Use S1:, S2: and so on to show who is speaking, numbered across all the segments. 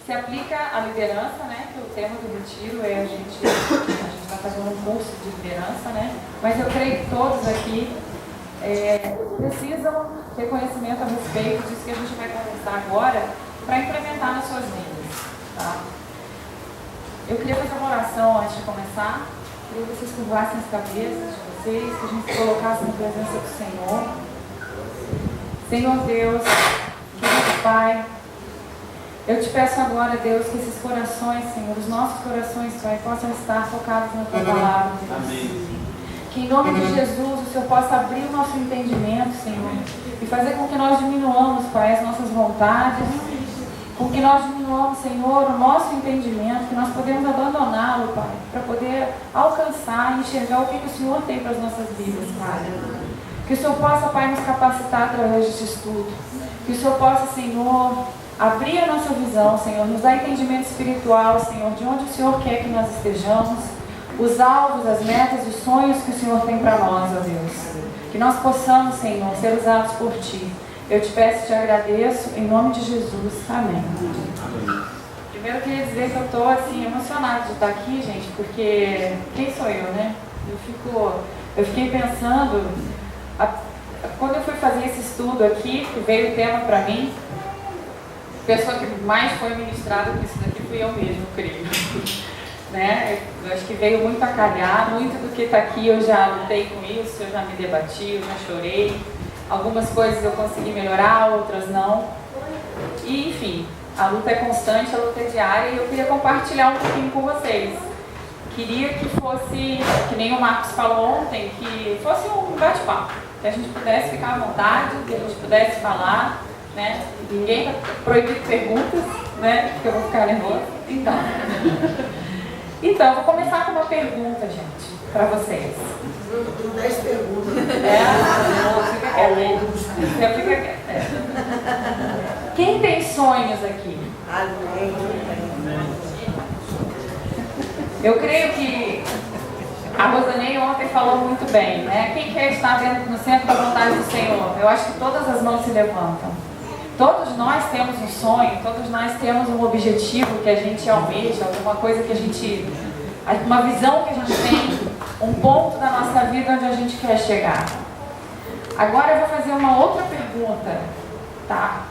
S1: se aplica à liderança, né? Que o tema do retiro é a gente está fazendo um curso de liderança, né? Mas eu creio que todos aqui precisam ter conhecimento a respeito disso que a gente vai conversar agora para implementar nas suas vidas, tá? Eu queria fazer uma oração antes de começar. Queria que vocês curvassem as cabeças de vocês, que a gente se colocasse na presença do Senhor. Senhor Deus, querido Pai, eu te peço agora, Deus, que esses corações, Senhor, os nossos corações, Pai, possam estar focados na Tua palavra, Deus.
S2: Amém.
S1: Que em nome de Jesus o Senhor possa abrir o nosso entendimento, Senhor, e fazer com que nós diminuamos, Pai, as nossas vontades, com que nós diminuamos, Senhor, o nosso entendimento, que nós podemos abandoná-lo, Pai, para poder alcançar e enxergar o que o Senhor tem para as nossas vidas, Pai. Que o Senhor possa, Pai, nos capacitar através desse estudo. Que o Senhor possa, Senhor, abrir a nossa visão, Senhor, nos dar entendimento espiritual, Senhor, de onde o Senhor quer que nós estejamos, os alvos, as metas, os sonhos que o Senhor tem para nós, ó Deus. Que nós possamos, Senhor, ser usados por Ti. Eu te peço e te agradeço, em nome de Jesus. Amém. Primeiro eu queria dizer que eu estou assim, emocionada de estar aqui, gente, porque quem sou eu, né? Eu fiquei pensando, quando eu fui fazer esse estudo aqui, que veio o tema para mim, a pessoa que mais foi ministrada com isso daqui fui eu mesmo, creio. Né? Eu acho que veio muito a calhar, muito do que está aqui eu já lutei com isso, eu já me debati, eu já chorei. Algumas coisas eu consegui melhorar, outras não. E enfim, a luta é constante, a luta é diária e eu queria compartilhar um pouquinho com vocês. Queria que fosse, que nem o Marcos falou ontem, que fosse um bate-papo, que a gente pudesse ficar à vontade, que a gente pudesse falar, né? Ninguém está proibido perguntas, né? Porque eu vou ficar nervosa. Então, eu vou começar com uma pergunta, gente, para vocês.
S3: 10 perguntas.
S1: Fica quieto. Quem tem sonhos aqui?
S3: Amém.
S1: Eu creio que a Rosanei ontem falou muito bem, né? Quem quer estar dentro no centro da vontade do Senhor? Eu acho que todas as mãos se levantam. Todos nós temos um sonho, todos nós temos um objetivo que a gente almeja, alguma coisa que a gente, uma visão que a gente tem, um ponto da nossa vida onde a gente quer chegar. Agora eu vou fazer uma outra pergunta, tá?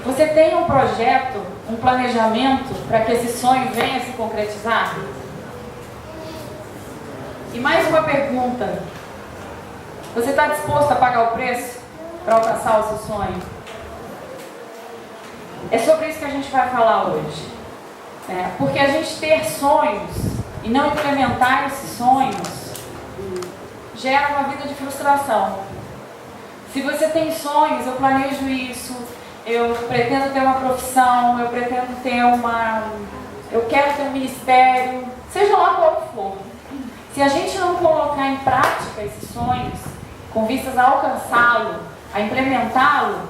S1: Você tem um projeto, um planejamento para que esse sonho venha a se concretizar? E mais uma pergunta. Você está disposto a pagar o preço para alcançar o seu sonho? É sobre isso que a gente vai falar hoje. Porque a gente ter sonhos e não implementar esses sonhos gera uma vida de frustração. Se você tem sonhos, eu planejo isso, eu pretendo ter uma profissão, eu pretendo ter eu quero ter um ministério, seja lá qual for. Se a gente não colocar em prática esses sonhos, com vistas a alcançá-lo, a implementá-lo,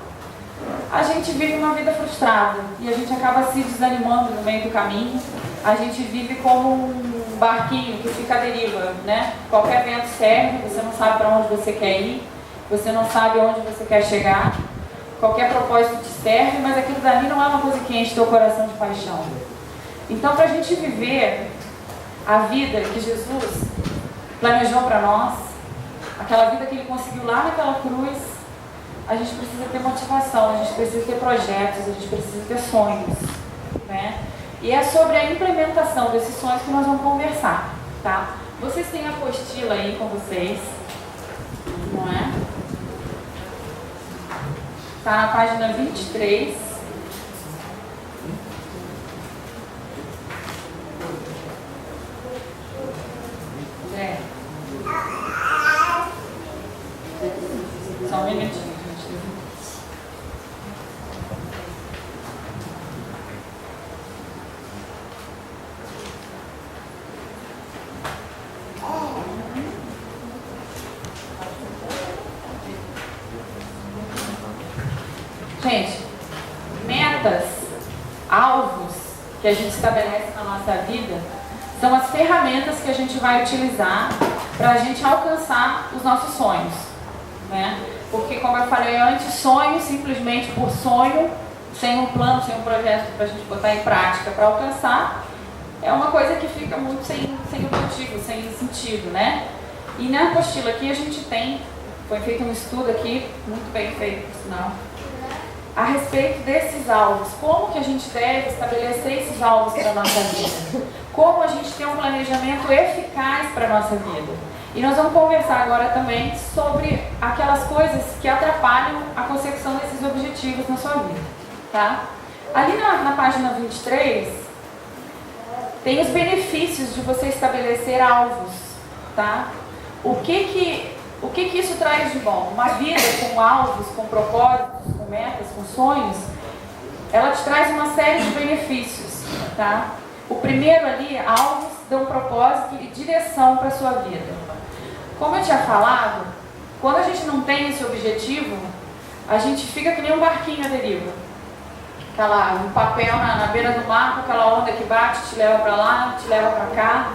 S1: a gente vive uma vida frustrada e a gente acaba se desanimando no meio do caminho. A gente vive como um barquinho que fica à deriva, né? Qualquer vento serve, você não sabe para onde você quer ir, você não sabe onde você quer chegar. Qualquer propósito te serve, mas aquilo dali não é uma coisa que enche teu coração de paixão. Então, para a gente viver a vida que Jesus planejou para nós, aquela vida que Ele conseguiu lá naquela cruz, a gente precisa ter motivação, a gente precisa ter projetos, a gente precisa ter sonhos, né? E é sobre a implementação desses sonhos que nós vamos conversar, tá? Vocês têm a apostila aí com vocês, não é? Tá na página 23. Só um minutinho, gente. Gente, metas, alvos que a gente estabelece na nossa vida são as ferramentas que a gente vai utilizar para a gente alcançar os nossos sonhos, né? Porque, como eu falei antes, sonho simplesmente por sonho sem um plano, sem um projeto para a gente botar em prática para alcançar, é uma coisa que fica muito sem objetivo, sem sentido, né? E na apostila aqui a gente tem, foi feito um estudo aqui, muito bem feito, por sinal, a respeito desses alvos. Como que a gente deve estabelecer esses alvos para a nossa vida? Como a gente tem um planejamento eficaz para a nossa vida? E nós vamos conversar agora também sobre aquelas coisas que atrapalham a consecução desses objetivos na sua vida, tá? Ali na página 23, tem os benefícios de você estabelecer alvos, tá? O que isso traz de bom? Uma vida com alvos, com propósitos, com metas, com sonhos, ela te traz uma série de benefícios, tá? O primeiro ali, alvos dão propósito e direção para a sua vida. Como eu tinha falado, quando a gente não tem esse objetivo, a gente fica que nem um barquinho à deriva. Um papel na beira do mar, com aquela onda que bate, te leva para lá, te leva para cá.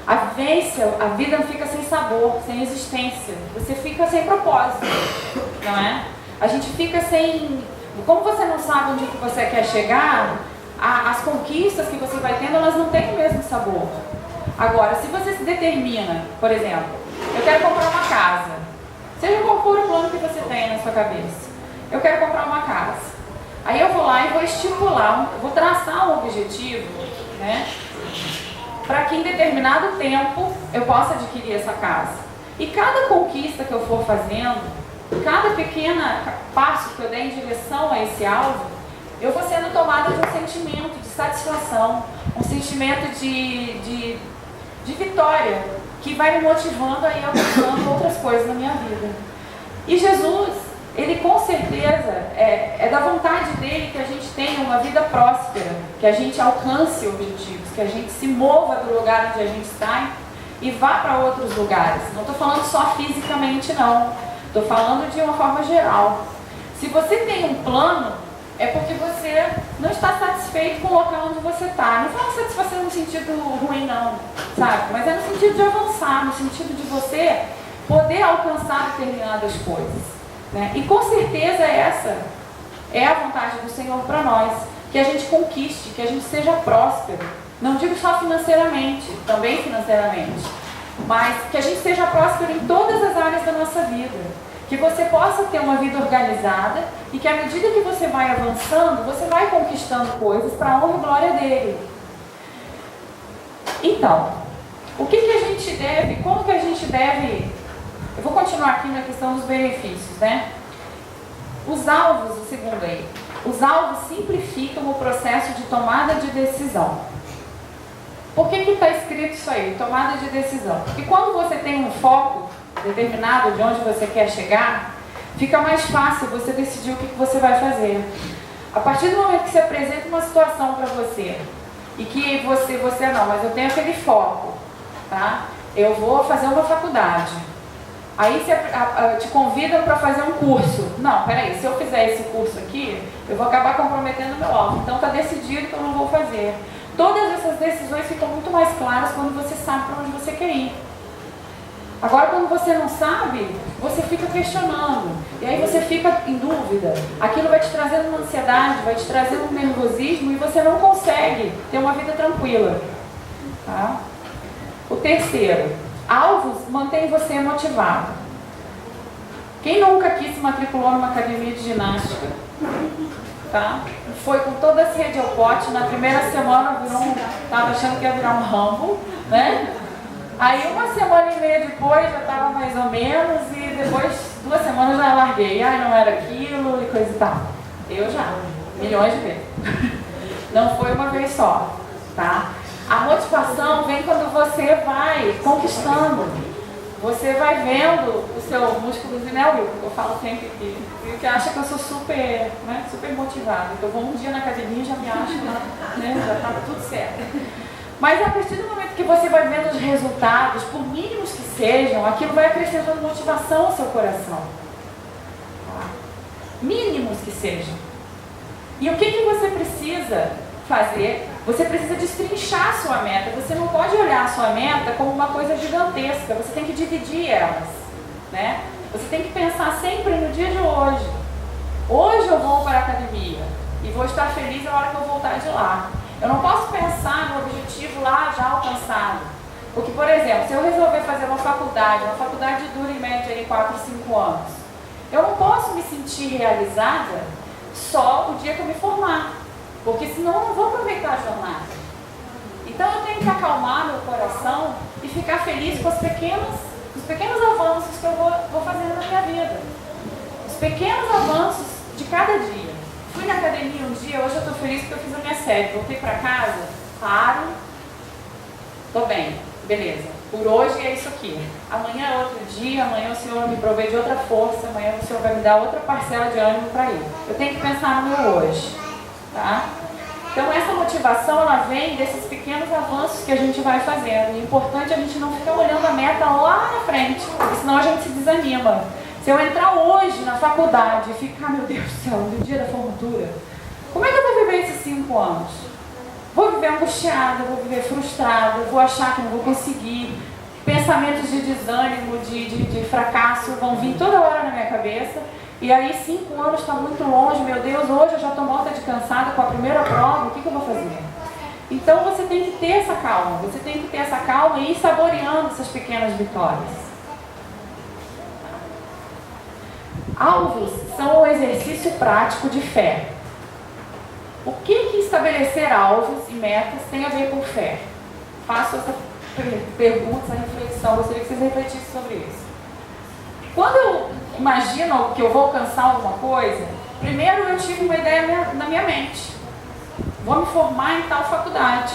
S1: A vivência, a vida fica sem sabor, sem existência. Você fica sem propósito, não é? A gente fica sem... Como você não sabe onde que você quer chegar, as conquistas que você vai tendo, elas não têm o mesmo sabor. Agora, se você se determina, por exemplo, eu quero comprar uma casa. Seja qual for o plano que você tem na sua cabeça. Eu quero comprar uma casa. Aí eu vou lá e vou estipular, vou traçar um objetivo, né? Para que em determinado tempo eu possa adquirir essa casa. E cada conquista que eu for fazendo, cada pequeno passo que eu der em direção a esse alvo, eu vou sendo tomada de um sentimento de satisfação, um sentimento de vitória, que vai me motivando a ir alcançando outras coisas na minha vida. E Jesus, Ele com certeza, é da vontade dele que a gente tenha uma vida próspera, que a gente alcance objetivos, que a gente se mova do lugar onde a gente está e vá para outros lugares. Não estou falando só fisicamente, não. Estou falando de uma forma geral. Se você tem um plano, é porque você não está satisfeito com o local onde você está. Não falo satisfação no sentido ruim, não, sabe? Mas é no sentido de avançar, no sentido de você poder alcançar determinadas coisas, né? E com certeza essa é a vontade do Senhor para nós, que a gente conquiste, que a gente seja próspero. Não digo só financeiramente, também financeiramente, mas que a gente seja próspero em todas as áreas da nossa vida. Que você possa ter uma vida organizada e que à medida que você vai avançando, você vai conquistando coisas para a honra e glória dele. Então, o que a gente deve, como que a gente deve... Eu vou continuar aqui na questão dos benefícios, né? Os alvos, o segundo aí. Os alvos simplificam o processo de tomada de decisão. Por que está escrito isso aí? Tomada de decisão. Porque quando você tem um foco determinado de onde você quer chegar, fica mais fácil você decidir o que você vai fazer. A partir do momento que você apresenta uma situação para você e que você não, mas eu tenho aquele foco, tá? Eu vou fazer uma faculdade. Aí você te convidam para fazer um curso. Não, peraí, se eu fizer esse curso aqui, eu vou acabar comprometendo meu alvo. Então está decidido que eu não vou fazer. Todas essas decisões ficam muito mais claras quando você sabe para onde você quer ir. Agora, quando você não sabe, você fica questionando. E aí você fica em dúvida. Aquilo vai te trazendo uma ansiedade, vai te trazendo um nervosismo e você não consegue ter uma vida tranquila. Tá? O terceiro, alvos mantêm você motivado. Quem nunca aqui se matriculou numa academia de ginástica? Tá? Foi com toda a sede ao pote, na primeira semana estava achando que ia virar um Rambo, né? Aí uma semana e meia depois já estava mais ou menos e depois 2 semanas já larguei. Ai, não era aquilo e coisa e tal. Eu já, milhões de vezes. Não foi uma vez só, tá? A motivação vem quando você vai conquistando. Você vai vendo o seu músculo de Will, que eu falo sempre que acha que eu sou super, né, super motivada. Então eu vou um dia na academia e já me acho lá, né, já está tudo certo. Mas a partir do momento que você vai vendo os resultados, por mínimos que sejam, aquilo vai acrescentando motivação ao seu coração. Mínimos que sejam. E o que você precisa fazer? Você precisa destrinchar a sua meta. Você não pode olhar a sua meta como uma coisa gigantesca. Você tem que dividir elas, né? Você tem que pensar sempre no dia de hoje. Hoje eu vou para a academia. e vou estar feliz na hora que eu voltar de lá. Eu não posso pensar no objetivo lá já alcançado. Porque, por exemplo, se eu resolver fazer uma faculdade dura em média aí 4, 5 anos, eu não posso me sentir realizada só o dia que eu me formar, porque senão eu não vou aproveitar a jornada. Então eu tenho que acalmar meu coração e ficar feliz com os pequenos avanços que eu vou fazendo na minha vida. Os pequenos avanços de cada dia. Fui na academia um dia, hoje eu estou feliz porque eu fiz a minha série. Voltei para casa, paro, estou bem, beleza. Por hoje é isso aqui. Amanhã é outro dia, amanhã o Senhor me provê de outra força, amanhã o Senhor vai me dar outra parcela de ânimo para ir. Eu tenho que pensar no meu hoje, tá? Então essa motivação, ela vem desses pequenos avanços que a gente vai fazendo. E é importante a gente não ficar olhando a meta lá na frente, porque senão a gente se desanima. Se eu entrar hoje na faculdade e ficar, meu Deus do céu, no dia da formatura, como é que eu vou viver esses 5 anos? Vou viver angustiada, vou viver frustrada, vou achar que não vou conseguir. Pensamentos de desânimo, de fracasso vão vir toda hora na minha cabeça. E aí 5 anos está muito longe, meu Deus, hoje eu já estou morta de cansada com a primeira prova, o que eu vou fazer? Então você tem que ter essa calma, e ir saboreando essas pequenas vitórias. Alvos são um exercício prático de fé. O que estabelecer alvos e metas tem a ver com fé? Faço essa pergunta, essa reflexão, gostaria que vocês refletissem sobre isso. Quando eu imagino que eu vou alcançar alguma coisa, primeiro eu tive uma ideia na minha mente. Vou me formar em tal faculdade.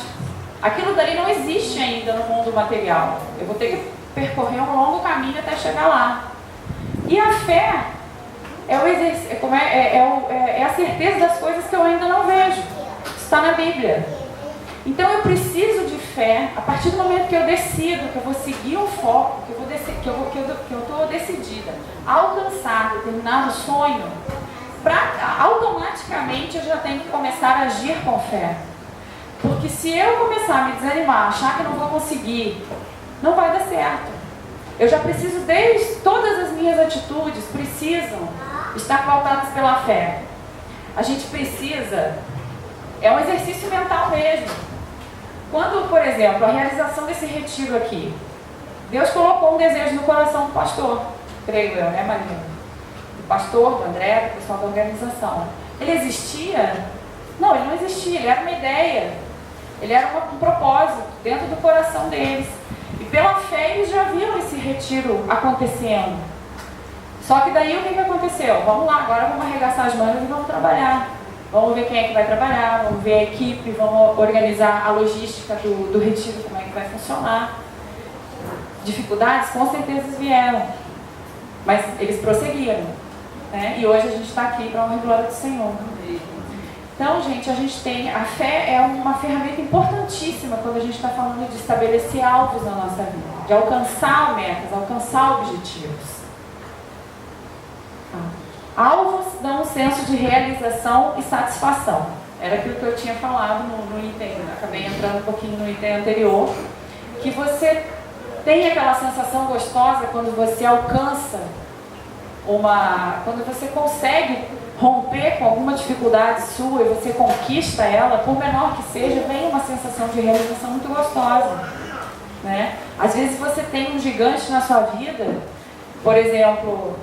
S1: Aquilo dali não existe ainda no mundo material. Eu vou ter que percorrer um longo caminho até chegar lá. E a fé é a certeza das coisas que eu ainda não vejo. Está na Bíblia. Então eu preciso de fé a partir do momento que eu decido, que eu vou seguir um foco, que eu estou decidida a alcançar determinado sonho, automaticamente eu já tenho que começar a agir com fé. Porque se eu começar a me desanimar, achar que não vou conseguir, não vai dar certo. Eu já preciso, todas as minhas atitudes precisam estar pautadas pela fé. A gente precisa, é um exercício mental mesmo. Quando, por exemplo, a realização desse retiro aqui, Deus colocou um desejo no coração do pastor, creio eu, né, Marina? Do pastor, do André, do pessoal da organização. Ele existia? Não, ele não existia, ele era uma ideia. Ele era um propósito dentro do coração deles. E pela fé eles já viram esse retiro acontecendo. Só que daí o que aconteceu? Vamos lá, agora vamos arregaçar as mangas e vamos trabalhar. Vamos ver quem é que vai trabalhar, vamos ver a equipe, vamos organizar a logística do retiro, como é que vai funcionar. Dificuldades com certeza vieram, mas eles prosseguiram, né? E hoje a gente está aqui para a honra e glória do Senhor. Então, gente, a fé é uma ferramenta importantíssima quando a gente está falando de estabelecer alvos na nossa vida, de alcançar metas, alcançar objetivos. Alvos dão um senso de realização e satisfação. Era aquilo que eu tinha falado no item, acabei entrando um pouquinho no item anterior, que você tem aquela sensação gostosa quando você alcança quando você consegue romper com alguma dificuldade sua e você conquista ela, por menor que seja, vem uma sensação de realização muito gostosa, né? Às vezes você tem um gigante na sua vida, por exemplo,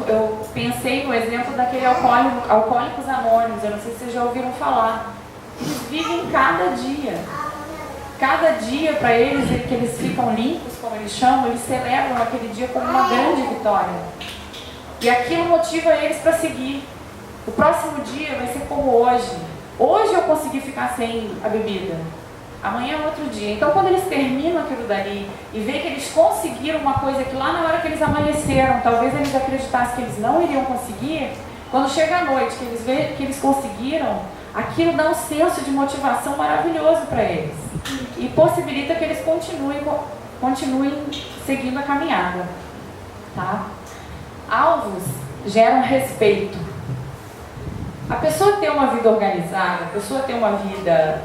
S1: eu pensei no exemplo daquele Alcoólicos Anônimos, eu não sei se vocês já ouviram falar. Eles vivem cada dia para eles, que eles ficam limpos, como eles chamam, eles celebram aquele dia como uma grande vitória. E aquilo motiva eles para seguir. O próximo dia vai ser como hoje. Hoje eu consegui ficar sem a bebida. Amanhã é outro dia. Então quando eles terminam aquilo dali e veem que eles conseguiram uma coisa que lá na hora que eles amanheceram, talvez eles acreditassem que eles não iriam conseguir, quando chega a noite, que eles veem que eles conseguiram, aquilo dá um senso de motivação maravilhoso para eles. E possibilita que eles continuem seguindo a caminhada. Tá? Alvos geram respeito. A pessoa ter uma vida organizada, a pessoa ter uma vida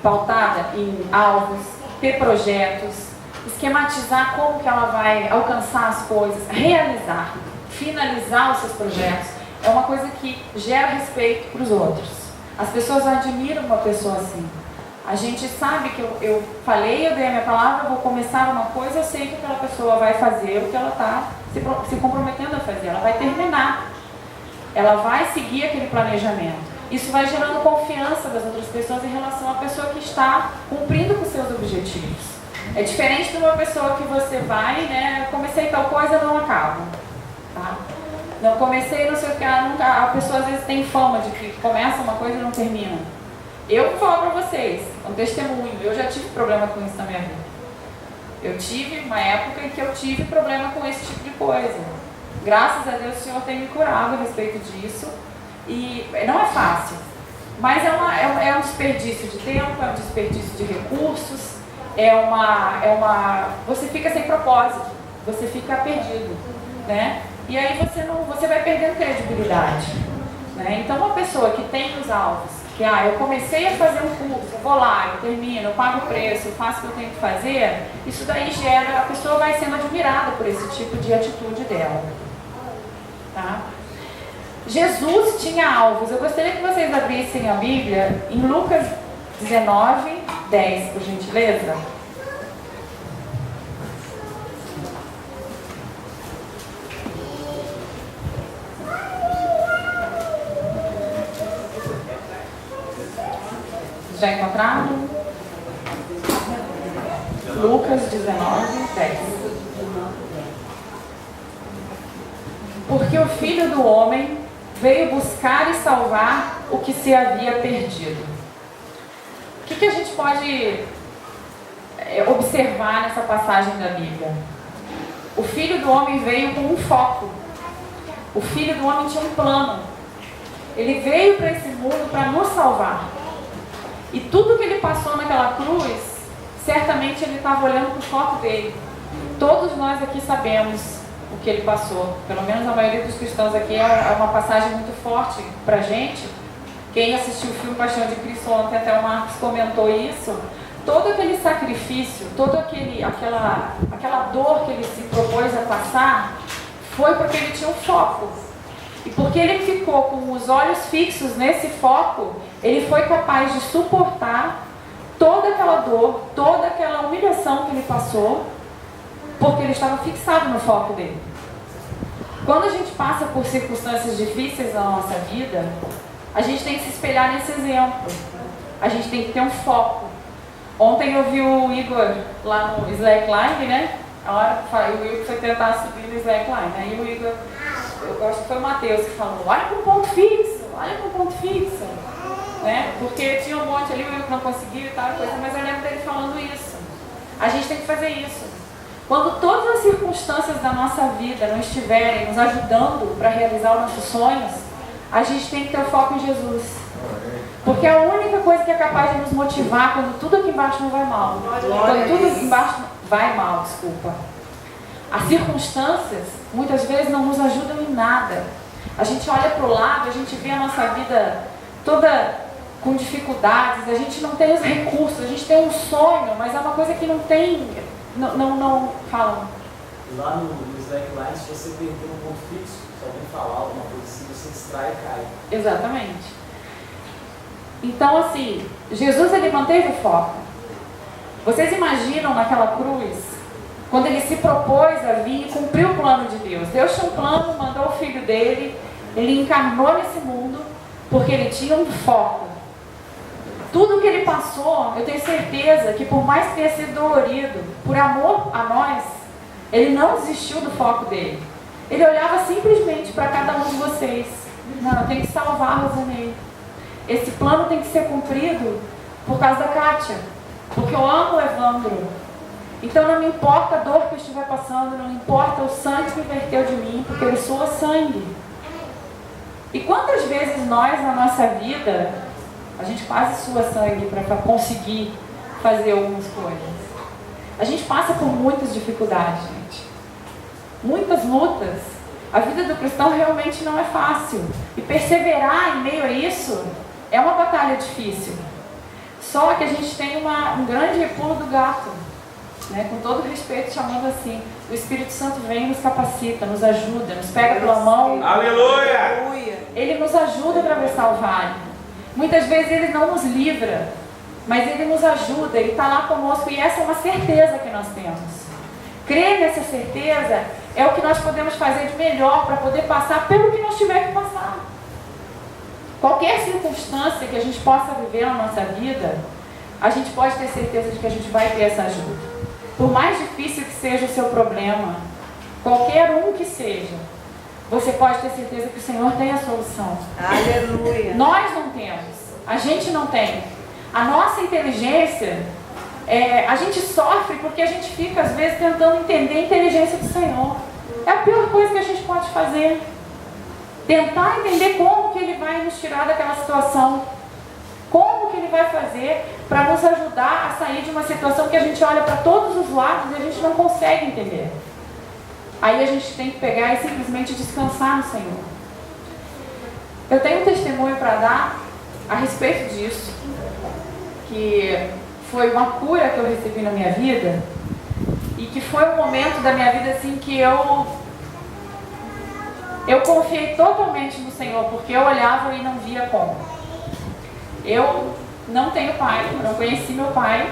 S1: pautada em alvos, ter projetos, esquematizar como que ela vai alcançar as coisas, realizar, finalizar os seus projetos, é uma coisa que gera respeito para os outros. As pessoas admiram uma pessoa assim. A gente sabe que eu falei, eu dei a minha palavra, vou começar uma coisa, eu sei que aquela pessoa vai fazer o que ela está se comprometendo a fazer, ela vai terminar, ela vai seguir aquele planejamento. Isso vai gerando confiança das outras pessoas em relação à pessoa que está cumprindo com seus objetivos. É diferente de uma pessoa que você vai, né, comecei tal coisa, não acabo, tá? Não comecei, não sei o que, a pessoa às vezes tem fama de que começa uma coisa e não termina. Eu vou falar para vocês, um testemunho, eu já tive problema com isso na minha vida. Eu tive uma época em que eu tive problema com esse tipo de coisa. Graças a Deus o Senhor tem me curado a respeito disso. E não é fácil, mas é um desperdício de tempo, é um desperdício de recursos, você fica sem propósito, você fica perdido, né? E aí você vai perdendo credibilidade, né? Então uma pessoa que tem os alvos, que eu comecei a fazer um curso, eu vou lá, eu termino, eu pago o preço, eu faço o que eu tenho que fazer, isso daí gera, a pessoa vai sendo admirada por esse tipo de atitude dela, tá? Jesus tinha alvos. Eu gostaria que vocês abrissem a Bíblia em Lucas 19, 10, por gentileza. Já encontraram? Lucas 19, 10. Porque o Filho do Homem veio buscar e salvar o que se havia perdido. O que a gente pode observar nessa passagem da Bíblia? O Filho do Homem veio com um foco. O Filho do Homem tinha um plano. Ele veio para esse mundo para nos salvar. E tudo que ele passou naquela cruz, certamente ele estava olhando para o foco dele. Todos nós aqui sabemos o que ele passou, pelo menos a maioria dos cristãos aqui, é uma passagem muito forte pra gente. Quem assistiu o filme Paixão de Cristo ontem, até o Marcos comentou isso, todo aquele sacrifício, toda aquela dor que ele se propôs a passar, foi porque ele tinha um foco. E porque ele ficou com os olhos fixos nesse foco, ele foi capaz de suportar toda aquela dor, toda aquela humilhação que ele passou, porque ele estava fixado no foco dele. Quando a gente passa por circunstâncias difíceis na nossa vida, a gente tem que se espelhar nesse exemplo. A gente tem que ter um foco. Ontem eu vi o Igor lá no slackline, né? A hora que o Igor foi tentar subir no slackline. Aí o Igor, eu acho que foi o Matheus que falou, olha para o ponto fixo, olha para o ponto fixo. Né? Porque tinha um monte ali, o Igor não conseguiu e tal, coisa, mas eu lembro dele falando isso. A gente tem que fazer isso. Quando todas as circunstâncias da nossa vida não estiverem nos ajudando para realizar os nossos sonhos, a gente tem que ter o foco em Jesus. Porque é a única coisa que é capaz de nos motivar quando tudo aqui embaixo não vai mal. Quando tudo aqui embaixo vai mal, desculpa. As circunstâncias, muitas vezes, não nos ajudam em nada. A gente olha para o lado, a gente vê a nossa vida toda com dificuldades, a gente não tem os recursos, a gente tem um sonho, mas é uma coisa que não tem... Não falam.
S2: Lá no slackline, se você perder um ponto fixo, se alguém falar alguma coisa assim, você distrai e cai.
S1: Exatamente. Então, assim, Jesus, ele manteve o foco. Vocês imaginam naquela cruz, quando ele se propôs a vir e cumprir o plano de Deus. Deus tinha um plano, mandou o filho dele, ele encarnou nesse mundo, porque ele tinha um foco. Tudo que ele passou, eu tenho certeza que por mais que tenha sido dolorido, por amor a nós, ele não desistiu do foco dele. Ele olhava simplesmente para cada um de vocês. Não, eu tenho que salvar a Rosanei. Esse plano tem que ser cumprido por causa da Kátia, porque eu amo o Evandro. Então não me importa a dor que eu estiver passando, não me importa o sangue que verteu de mim, porque ele soa sangue. E quantas vezes nós, na nossa vida, a gente quase sua sangue para conseguir fazer algumas coisas. A gente passa por muitas dificuldades, gente. Muitas lutas. A vida do cristão realmente não é fácil. E perseverar em meio a isso é uma batalha difícil. Só que a gente tem um grande pulo do gato. né? Com todo respeito, chamando assim. O Espírito Santo vem, nos capacita, nos ajuda, nos pega pela mão.
S4: Aleluia!
S1: Ele nos ajuda a atravessar o vale. Muitas vezes Ele não nos livra, mas Ele nos ajuda, Ele está lá conosco, e essa é uma certeza que nós temos. Crer nessa certeza é o que nós podemos fazer de melhor para poder passar pelo que nós tiver que passar. Qualquer circunstância que a gente possa viver na nossa vida, a gente pode ter certeza de que a gente vai ter essa ajuda. Por mais difícil que seja o seu problema, qualquer um que seja, você pode ter certeza que o Senhor tem a solução.
S4: Aleluia!
S1: Nós não temos, a gente não tem. A nossa inteligência, a gente sofre porque a gente fica às vezes tentando entender a inteligência do Senhor. É a pior coisa que a gente pode fazer. Tentar entender como que Ele vai nos tirar daquela situação. Como que Ele vai fazer para nos ajudar a sair de uma situação que a gente olha para todos os lados e a gente não consegue entender. Aí a gente tem que pegar e simplesmente descansar no Senhor. Eu tenho um testemunho para dar a respeito disso, que foi uma cura que eu recebi na minha vida, e que foi um momento da minha vida assim que eu confiei totalmente no Senhor, porque eu olhava e não via como. Eu não tenho pai, eu não conheci meu pai,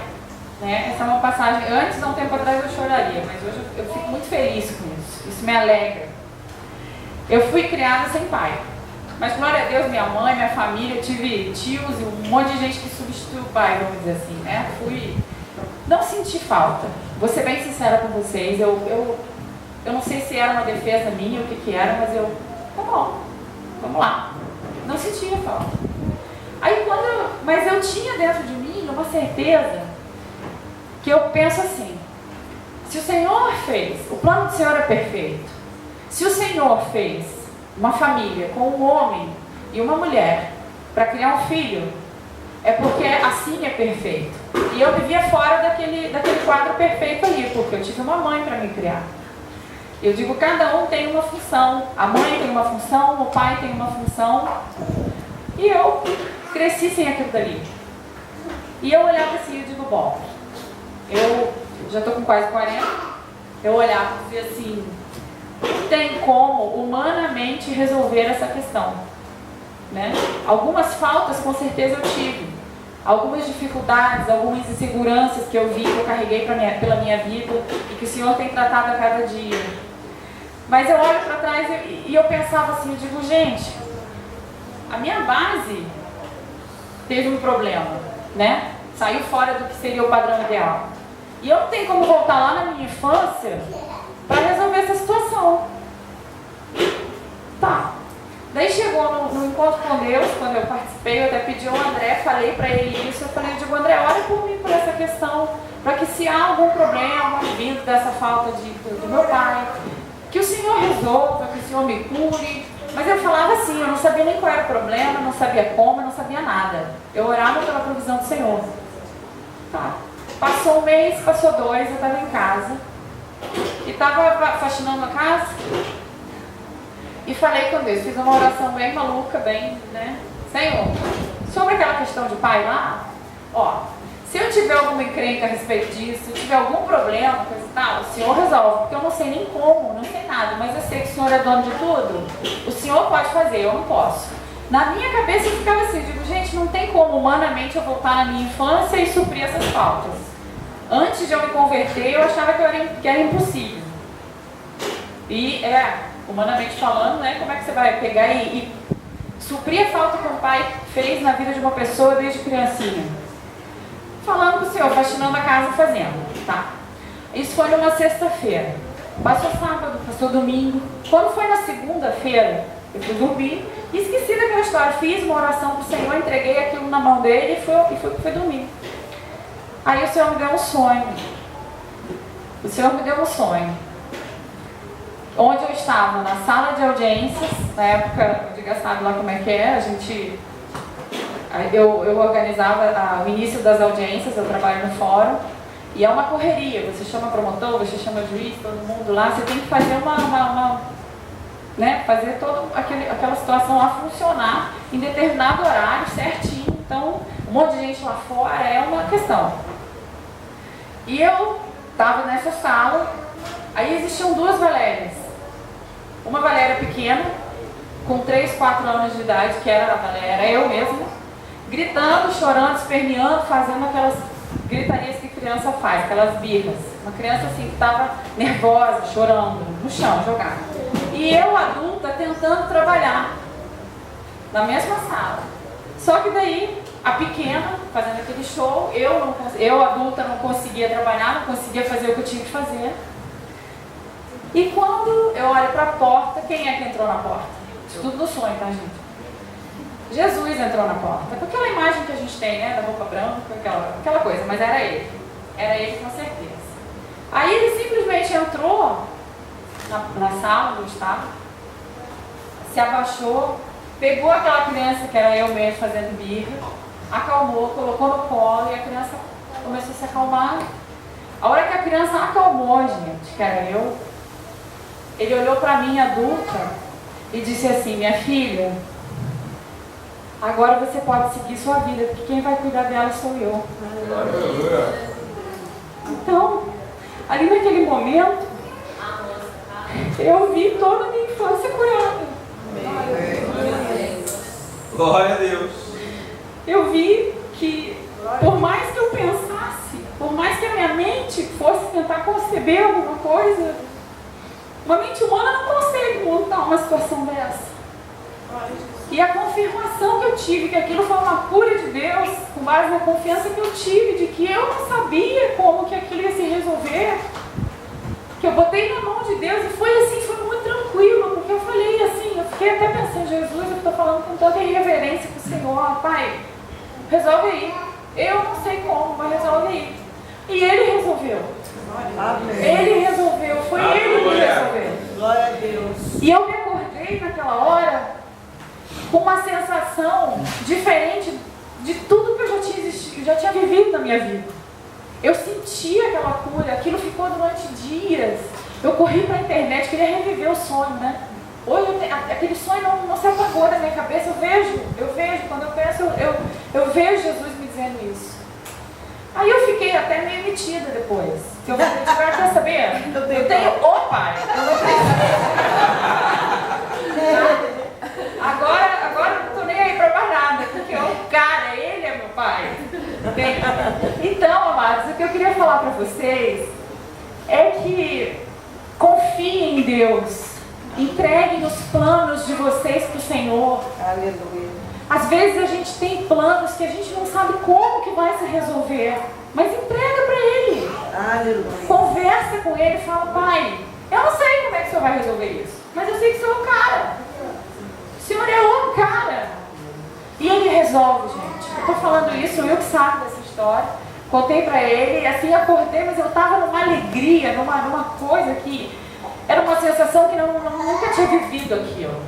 S1: né? Essa é uma passagem, antes, há um tempo atrás eu choraria, mas hoje eu fico muito feliz com isso me alegra. Eu fui criada sem pai, mas glória a Deus, minha mãe, minha família, eu tive tios e um monte de gente que substituiu o pai, vamos dizer assim, né? Não senti falta, vou ser bem sincera com vocês, eu não sei se era uma defesa minha, o que era, mas tá bom, vamos lá, não sentia falta. Aí mas eu tinha dentro de mim uma certeza, que eu penso assim, se o Senhor fez, o plano do Senhor é perfeito, se o Senhor fez uma família com um homem e uma mulher para criar um filho, é porque assim é perfeito. E eu vivia fora daquele quadro perfeito ali, porque eu tive uma mãe para me criar. Eu digo, cada um tem uma função, a mãe tem uma função, o pai tem uma função, e eu cresci sem aquilo dali. E eu olhava assim, eu digo, bom, eu já estou com quase 40, eu olhava e dizia assim, não tem como humanamente resolver essa questão, né? Algumas faltas com certeza eu tive, algumas dificuldades, algumas inseguranças que eu vi, que eu carreguei pela minha vida e que o Senhor tem tratado a cada dia. Mas eu olho para trás e eu pensava assim, eu digo, gente, a minha base teve um problema, né? Saiu fora do que seria o padrão ideal. E eu não tenho como voltar lá na minha infância para resolver essa situação. Tá. Daí chegou no encontro com Deus, quando eu participei, eu até pedi ao André, falei para ele isso, eu falei, André, olha por mim por essa questão, para que se há algum problema vindo dessa falta do meu pai, que o Senhor resolva, que o Senhor me cure. Mas eu falava assim, eu não sabia nem qual era o problema, não sabia como, eu não sabia nada. Eu orava pela provisão do Senhor. Tá. Passou um mês, passou 2, eu estava em casa. E estava faxinando a casa. E falei com Deus, fiz uma oração bem maluca, bem, né? Senhor, sobre aquela questão de pai lá, ó, se eu tiver alguma encrenca a respeito disso, se eu tiver algum problema, coisa e tal, o Senhor resolve, porque eu não sei nem como, não sei nada, mas eu sei que o Senhor é dono de tudo, o Senhor pode fazer, eu não posso. Na minha cabeça eu ficava assim, eu digo, gente, não tem como humanamente eu voltar na minha infância e suprir essas faltas. Antes de eu me converter, eu achava que era impossível. E humanamente falando, né, como é que você vai pegar e suprir a falta que o pai fez na vida de uma pessoa desde criancinha? Falando com o Senhor, faxinando a casa, fazendo, tá? Isso foi numa sexta-feira. Passou sábado, passou domingo. Quando foi na segunda-feira, eu fui dormir e esqueci daquela história. Fiz uma oração para o Senhor, entreguei aquilo na mão dele e fui dormir. Aí o Senhor me deu um sonho. O Senhor me deu um sonho. Onde eu estava, na sala de audiências, na época, o Diga sabe lá como é que é, eu organizava o início das audiências, eu trabalho no fórum, e é uma correria, você chama promotor, você chama juiz, todo mundo lá, você tem que fazer fazer toda aquela situação lá funcionar em determinado horário, certinho, então um monte de gente lá fora é uma questão. E eu estava nessa sala. Aí existiam duas Valérias. Uma Valéria pequena, com 3, 4 anos de idade, que era a Valéria, era eu mesma, gritando, chorando, esperneando, fazendo aquelas gritarias que criança faz, aquelas birras. Uma criança assim que estava nervosa, chorando, no chão, jogada. E eu, adulta, tentando trabalhar na mesma sala. Só que daí, a pequena, fazendo aquele show, eu adulta, não conseguia trabalhar, não conseguia fazer o que eu tinha que fazer. E quando eu olho para a porta, quem é que entrou na porta? Isso tudo no sonho, tá, gente? Jesus entrou na porta. Com aquela imagem que a gente tem, né, da roupa branca, aquela coisa, mas era ele. Era ele com certeza. Aí ele simplesmente entrou na sala onde estava, se abaixou, pegou aquela criança que era eu mesmo fazendo birra, acalmou, colocou no colo e a criança começou a se acalmar. A hora que a criança acalmou, gente, que era eu, ele olhou para mim, adulta, e disse assim: minha filha, agora você pode seguir sua vida, porque quem vai cuidar dela sou eu. Então, ali naquele momento, eu vi toda a minha infância curada.
S5: Glória a Deus.
S1: Eu vi que, por mais que eu pensasse, por mais que a minha mente fosse tentar conceber alguma coisa, uma mente humana não consegue montar uma situação dessa. E a confirmação que eu tive que aquilo foi uma cura de Deus, com base na confiança que eu tive de que eu não sabia como que aquilo ia se resolver, que eu botei na mão de Deus e foi assim, foi muito tranquilo, porque eu falei assim, eu fiquei até pensando: Jesus, eu estou falando com toda irreverência para o Senhor, Pai, resolve aí. Eu não sei como, mas resolve aí. E Ele resolveu.
S3: Amém.
S1: Ele resolveu, foi Ele que resolveu.
S3: Glória a Deus.
S1: E eu me acordei naquela hora com uma sensação diferente de tudo que eu já tinha vivido na minha vida. Eu senti aquela cura, aquilo ficou durante dias. Eu corri para a internet, queria reviver o sonho, né? Hoje aquele sonho não se apagou da minha cabeça. Eu vejo, quando eu penso, eu vejo Jesus me dizendo isso. Aí eu fiquei até meio metida depois. Eu falei: quer saber? Eu tenho o pai. Eu não preciso. Agora não estou nem aí para mais nada, porque o cara, ele é meu pai. Então, amados, o que eu queria falar para vocês é que confiem em Deus. Entreguem os planos de vocês para o Senhor.
S3: Aleluia.
S1: Às vezes a gente tem planos que a gente não sabe como que vai se resolver, mas entrega para Ele.
S3: Aleluia.
S1: Conversa com Ele e fala: Pai, eu não sei como é que o Senhor vai resolver isso, mas eu sei que o Senhor é o cara. O Senhor é o cara. E Ele resolve, gente. Eu estou falando isso, eu que sabe dessa história. Contei para ele, assim, acordei, mas eu estava numa alegria, numa coisa que era uma sensação que eu nunca tinha vivido aquilo.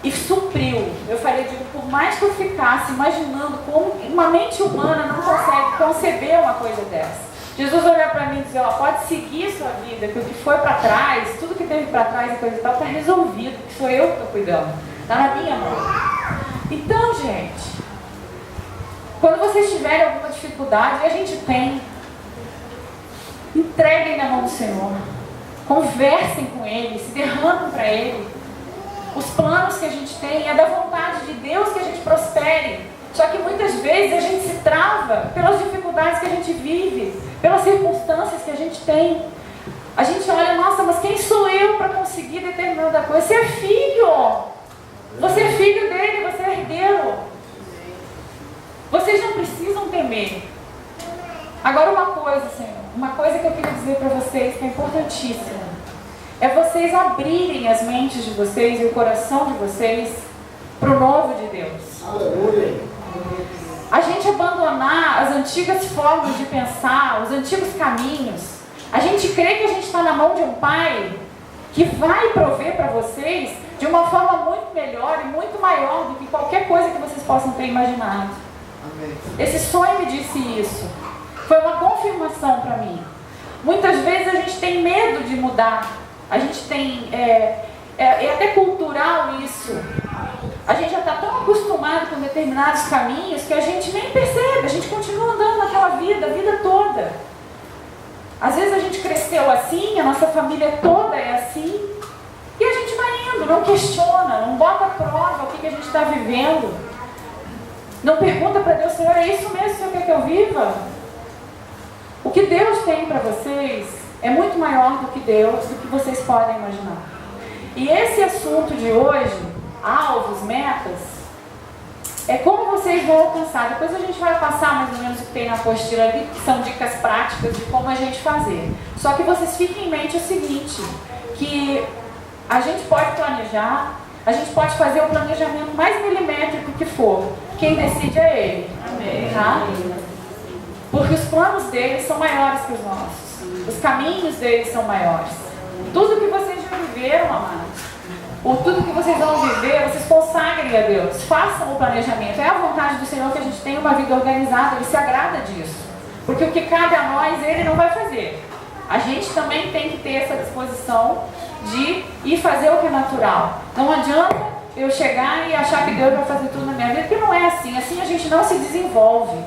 S1: E supriu. Eu falei: por mais que eu ficasse imaginando como uma mente humana não consegue conceber uma coisa dessa. Jesus olhou para mim e disse: pode seguir sua vida, que o que foi para trás, tudo que teve para trás e coisa e tal, está resolvido, que sou eu que estou cuidando. Está na minha mão. Então, gente, quando vocês tiverem alguma dificuldade, e a gente tem, entreguem na mão do Senhor. Conversem com Ele, se derramem para Ele. Os planos que a gente tem, é da vontade de Deus que a gente prospere. Só que muitas vezes a gente se trava pelas dificuldades que a gente vive, pelas circunstâncias que a gente tem. A gente olha: nossa, mas quem sou eu para conseguir determinada coisa? Você é filho. Você é filho dele, você é herdeiro. Vocês não precisam temer. Agora uma coisa, Senhor, uma coisa que eu queria dizer para vocês que é importantíssima. É vocês abrirem as mentes de vocês e o coração de vocês para o novo de Deus.
S3: Aleluia.
S1: A gente abandonar as antigas formas de pensar, os antigos caminhos. A gente crê que a gente está na mão de um Pai que vai prover para vocês de uma forma muito melhor e muito maior do que qualquer coisa que vocês possam ter imaginado.
S3: Amém.
S1: Esse sonho me disse isso. Foi uma confirmação para mim. Muitas vezes a gente tem medo de mudar. A gente tem... É até cultural isso. A gente já está tão acostumado com determinados caminhos que a gente nem percebe. A gente continua andando naquela vida, a vida toda. Às vezes a gente cresceu assim, a nossa família toda é assim, e a gente vai indo, não questiona, não bota à prova o que a gente está vivendo. Não pergunta para Deus, Senhor, é isso mesmo que o Senhor quer que eu viva? O que Deus tem para vocês é muito maior do que Deus, do que vocês podem imaginar. E esse assunto de hoje, alvos, metas, é como vocês vão alcançar. Depois a gente vai passar mais ou menos o que tem na apostila ali, que são dicas práticas de como a gente fazer. Só que vocês fiquem em mente o seguinte, que a gente pode planejar, a gente pode fazer o planejamento mais milimétrico que for. Quem decide é Ele.
S4: Amém.
S1: Tá? Porque os planos dele são maiores que os nossos. Os caminhos dele são maiores. Tudo que vocês já viveram, amados, ou tudo que vocês vão viver, vocês consagrem a Deus. Façam o planejamento. É a vontade do Senhor que a gente tenha uma vida organizada. Ele se agrada disso. Porque o que cabe a nós, Ele não vai fazer. A gente também tem que ter essa disposição de ir fazer o que é natural. Não adianta eu chegar e achar que Deus vai fazer tudo na minha vida, porque não é assim. Assim a gente não se desenvolve.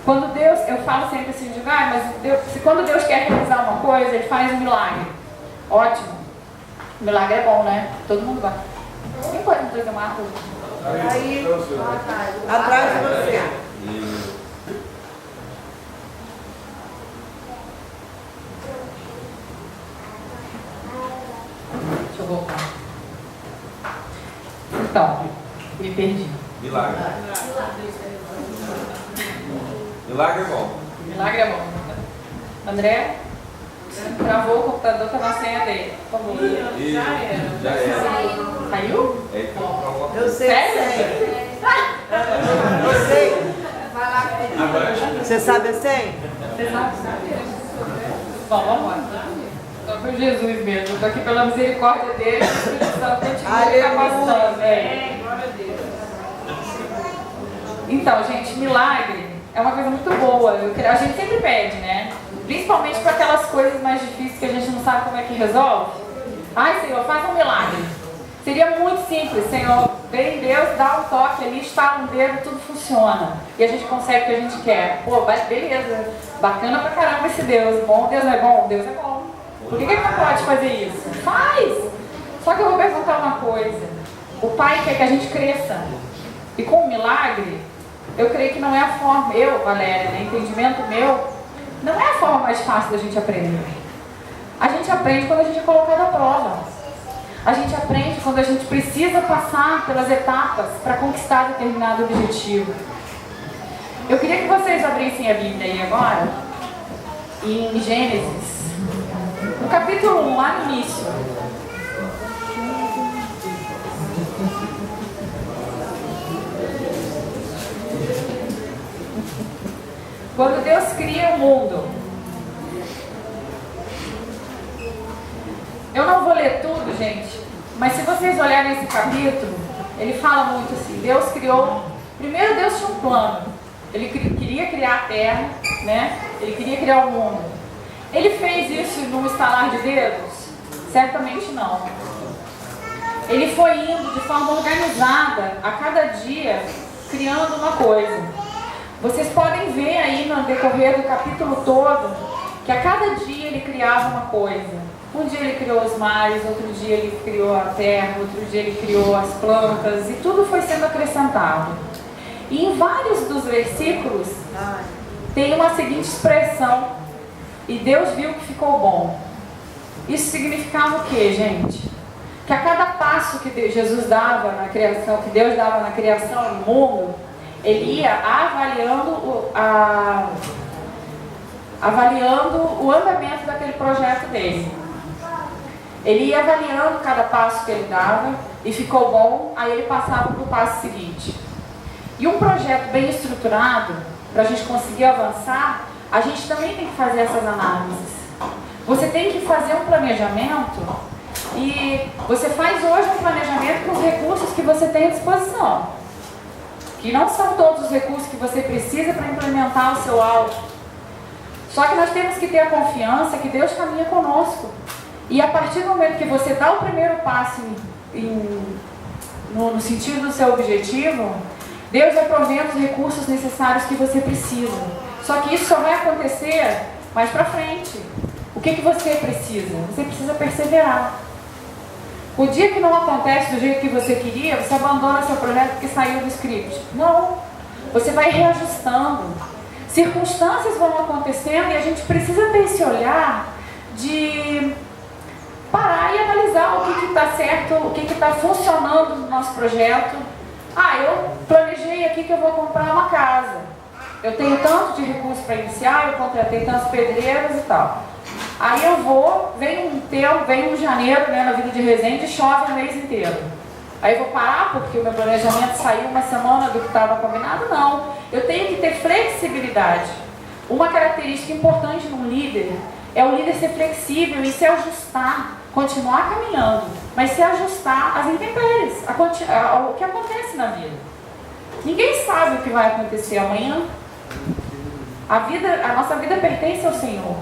S1: Quando Deus, eu falo sempre assim, digo, mas Deus, quando Deus quer realizar uma coisa, Ele faz um milagre. Ótimo. O milagre é bom, né? Todo mundo vai. Quem pode me trazer uma árvore?
S4: Aí, atrás de você.
S1: Deixa eu voltar. Então, me perdi.
S5: Milagre. Milagre é bom.
S1: Milagre é bom. André, travou o computador, está na senha dele. Por favor.
S5: E já era.
S1: Saiu?
S5: É, então,
S4: Eu sei.
S1: Sério?
S4: Eu sei. Você sabe a senha?
S1: Você sabe? Bom, vamos lá. Estou com Jesus mesmo. Estou aqui pela misericórdia dele. O Espírito Santo continua capacitando.
S4: Glória a Deus.
S1: Então, gente, milagre é uma coisa muito boa. A gente sempre pede, né? Principalmente para aquelas coisas mais difíceis que a gente não sabe como é que resolve. Ai, Senhor, faz um milagre. Seria muito simples, Senhor. Vem Deus, dá um toque ali, estala um dedo, tudo funciona. E a gente consegue o que a gente quer. Pô, beleza. Bacana pra caramba esse Deus. Bom, Deus é bom? Deus é bom. Por que ele não pode fazer isso? Faz! Só que eu vou perguntar uma coisa. O Pai quer que a gente cresça. E com o milagre, eu creio que não é a forma, Valéria, né, entendimento meu, não é a forma mais fácil da gente aprender. A gente aprende quando a gente é colocado à prova. A gente aprende quando a gente precisa passar pelas etapas para conquistar determinado objetivo. Eu queria que vocês abrissem a Bíblia aí agora, em Gênesis, no capítulo 1, lá no início. Quando Deus cria o mundo. Eu não vou ler tudo, gente, mas se vocês olharem esse capítulo, ele fala muito assim, Deus criou, primeiro Deus tinha um plano, Ele queria criar a terra, né? Ele queria criar o mundo. Ele fez isso num estalar de dedos? Certamente não. Ele foi indo de forma organizada, a cada dia, criando uma coisa. Vocês podem ver aí no decorrer do capítulo todo, que a cada dia ele criava uma coisa. Um dia ele criou os mares, outro dia ele criou a terra, outro dia ele criou as plantas, e tudo foi sendo acrescentado. E em vários dos versículos tem uma seguinte expressão: e Deus viu que ficou bom. Isso significava o que, gente? Que a cada passo que Jesus dava na criação, que Deus dava na criação do mundo, ele ia avaliando o andamento daquele projeto dele. Ele ia avaliando cada passo que ele dava e ficou bom, aí ele passava para o passo seguinte. E um projeto bem estruturado, para a gente conseguir avançar, a gente também tem que fazer essas análises. Você tem que fazer um planejamento e você faz hoje um planejamento com os recursos que você tem à disposição. Que não são todos os recursos que você precisa para implementar o seu alvo. Só que nós temos que ter a confiança que Deus caminha conosco. E a partir do momento que você dá o primeiro passo no sentido do seu objetivo, Deus vai provendo os recursos necessários que você precisa. Só que isso só vai acontecer mais para frente. O que você precisa? Você precisa perseverar. O dia que não acontece do jeito que você queria, você abandona seu projeto porque saiu do script. Não. Você vai reajustando. Circunstâncias vão acontecendo e a gente precisa ter esse olhar de parar e analisar o que está certo, o que está funcionando no nosso projeto. Eu planejei aqui que eu vou comprar uma casa. Eu tenho tanto de recurso para iniciar, eu contratei tantos pedreiros e tal. Aí eu vou, vem um janeiro, né, na vida de Resende, e chove o mês inteiro. Aí eu vou parar porque o meu planejamento saiu uma semana do que estava combinado? Não. Eu tenho que ter flexibilidade. Uma característica importante num líder é o líder ser flexível e se ajustar, continuar caminhando, mas se ajustar às intempéries, ao que acontece na vida. Ninguém sabe o que vai acontecer amanhã. A nossa vida pertence ao Senhor.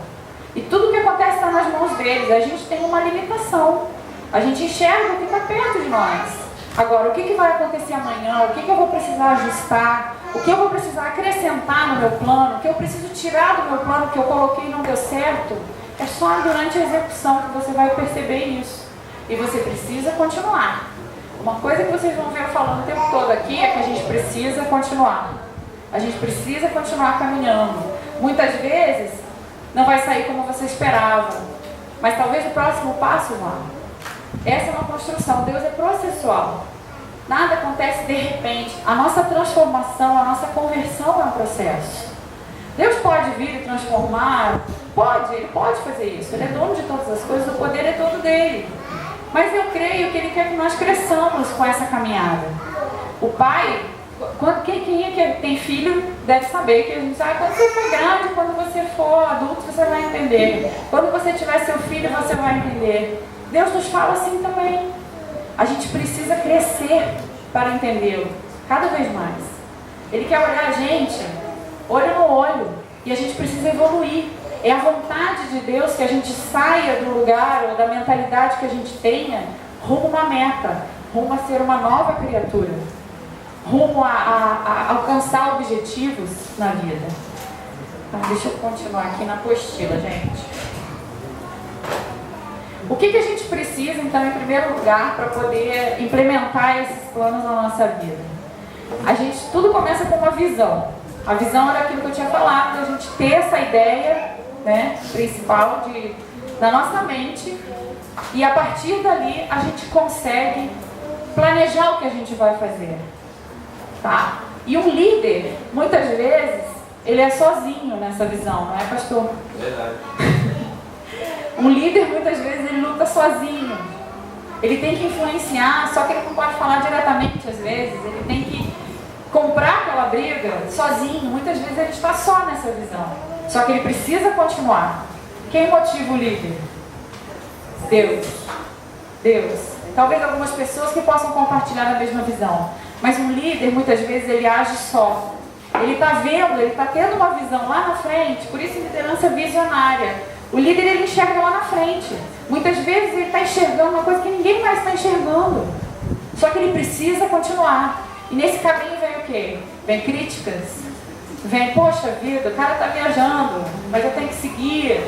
S1: E tudo o que acontece está nas mãos deles. A gente tem uma limitação. A gente enxerga o que está perto de nós. Agora, o que vai acontecer amanhã? O que eu vou precisar ajustar? O que eu vou precisar acrescentar no meu plano? O que eu preciso tirar do meu plano que eu coloquei e não deu certo? É só durante a execução que você vai perceber isso. E você precisa continuar. Uma coisa que vocês vão ver eu falando o tempo todo aqui é que a gente precisa continuar. A gente precisa continuar caminhando. Muitas vezes não vai sair como você esperava, mas talvez o próximo passo vá. Essa é uma construção. Deus é processual. Nada acontece de repente. A nossa transformação, a nossa conversão é um processo. Deus pode vir e transformar? Pode, Ele pode fazer isso. Ele é dono de todas as coisas, o poder é todo dele. Mas eu creio que Ele quer que nós cresçamos com essa caminhada. O Pai, quem é que tem filho deve saber que a gente sabe, quando você for grande, quando você for adulto, você vai entender. Quando você tiver seu filho, você vai entender. Deus nos fala assim também. A gente precisa crescer para entendê-lo, cada vez mais. Ele quer olhar a gente, olho no olho, e a gente precisa evoluir. É a vontade de Deus que a gente saia do lugar ou da mentalidade que a gente tenha rumo a uma meta, rumo a ser uma nova criatura, rumo a alcançar objetivos na vida. Então, deixa eu continuar aqui na apostila, gente. O que a gente precisa, então, em primeiro lugar, para poder implementar esses planos na nossa vida? Tudo começa com uma visão. A visão era aquilo que eu tinha falado, a gente ter essa ideia, né, principal da nossa mente, e a partir dali a gente consegue planejar o que a gente vai fazer. Tá? E um líder, muitas vezes, ele é sozinho nessa visão, não é, pastor?
S5: Verdade.
S1: Um líder, muitas vezes, ele luta sozinho. Ele tem que influenciar, só que ele não pode falar diretamente, às vezes. Ele tem que comprar aquela briga sozinho. Muitas vezes ele está só nessa visão. Só que ele precisa continuar. Quem motiva o líder? Deus. Deus. Talvez algumas pessoas que possam compartilhar a mesma visão. Mas um líder, muitas vezes, ele age só. Ele está vendo, ele está tendo uma visão lá na frente. Por isso, liderança visionária. O líder, ele enxerga lá na frente. Muitas vezes ele está enxergando uma coisa que ninguém mais está enxergando. Só que ele precisa continuar. E nesse caminho vem o quê? Vem críticas. Vem, poxa vida, o cara está viajando, mas eu tenho que seguir.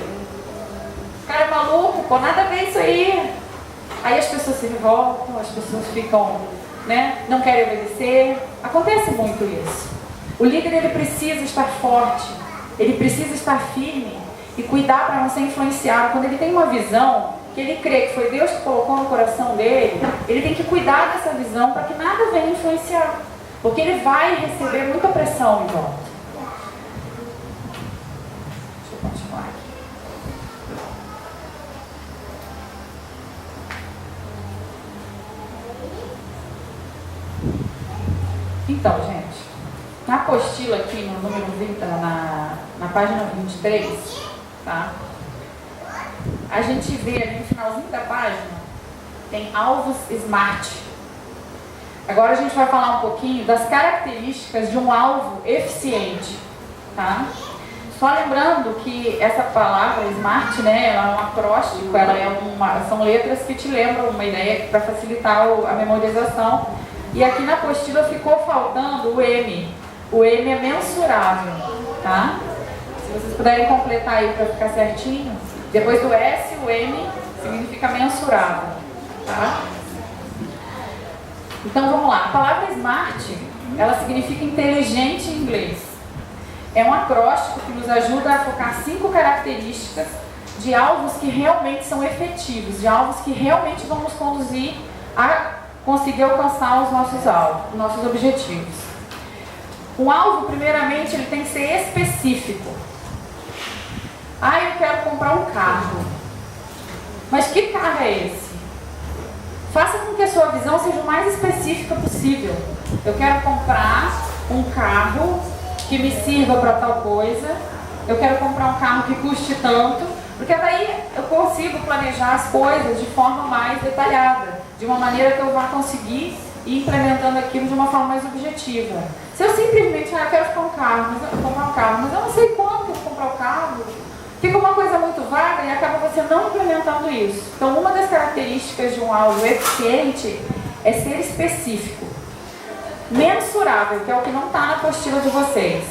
S1: O cara é maluco, pô, nada a ver isso aí. Aí as pessoas se revoltam, as pessoas ficam, né, não querem obedecer. Acontece muito isso. O líder, ele precisa estar forte. Ele precisa estar firme. E cuidar para não ser influenciado. Quando ele tem uma visão, que ele crê que foi Deus que colocou no coração dele, ele tem que cuidar dessa visão para que nada venha influenciar. Porque ele vai receber muita pressão em volta. Deixa eu continuar aqui. Então, gente, na apostila aqui, no número 20, na página 23, tá? A gente vê ali no finalzinho da página, tem alvos SMART. Agora a gente vai falar um pouquinho das características de um alvo eficiente, tá? Só lembrando que essa palavra SMART, né, ela é um acróstico, são letras que te lembram uma ideia para facilitar a memorização. E aqui na apostila ficou faltando o M. O M é mensurável, tá? Se vocês puderem completar aí para ficar certinho. Depois do S, o M significa mensurável, tá? Então vamos lá. A palavra SMART, ela significa inteligente em inglês. É um acróstico que nos ajuda a focar 5 características de alvos que realmente são efetivos, de alvos que realmente vão nos conduzir a conseguir alcançar os nossos alvos, os nossos objetivos. Um alvo, primeiramente, ele tem que ser específico. Ah, eu quero comprar um carro. Mas que carro é esse? Faça com que a sua visão seja o mais específica possível. Eu quero comprar um carro que me sirva para tal coisa. Eu quero comprar um carro que custe tanto. Porque daí eu consigo planejar as coisas de forma mais detalhada. De uma maneira que eu vá conseguir ir implementando aquilo de uma forma mais objetiva. Se eu simplesmente, eu quero comprar um carro, mas eu não sei quando eu vou comprar o carro, fica uma coisa muito vaga e acaba você não implementando isso. Então, uma das características de um alvo eficiente é ser específico. Mensurável, que é o que não está na apostila de vocês.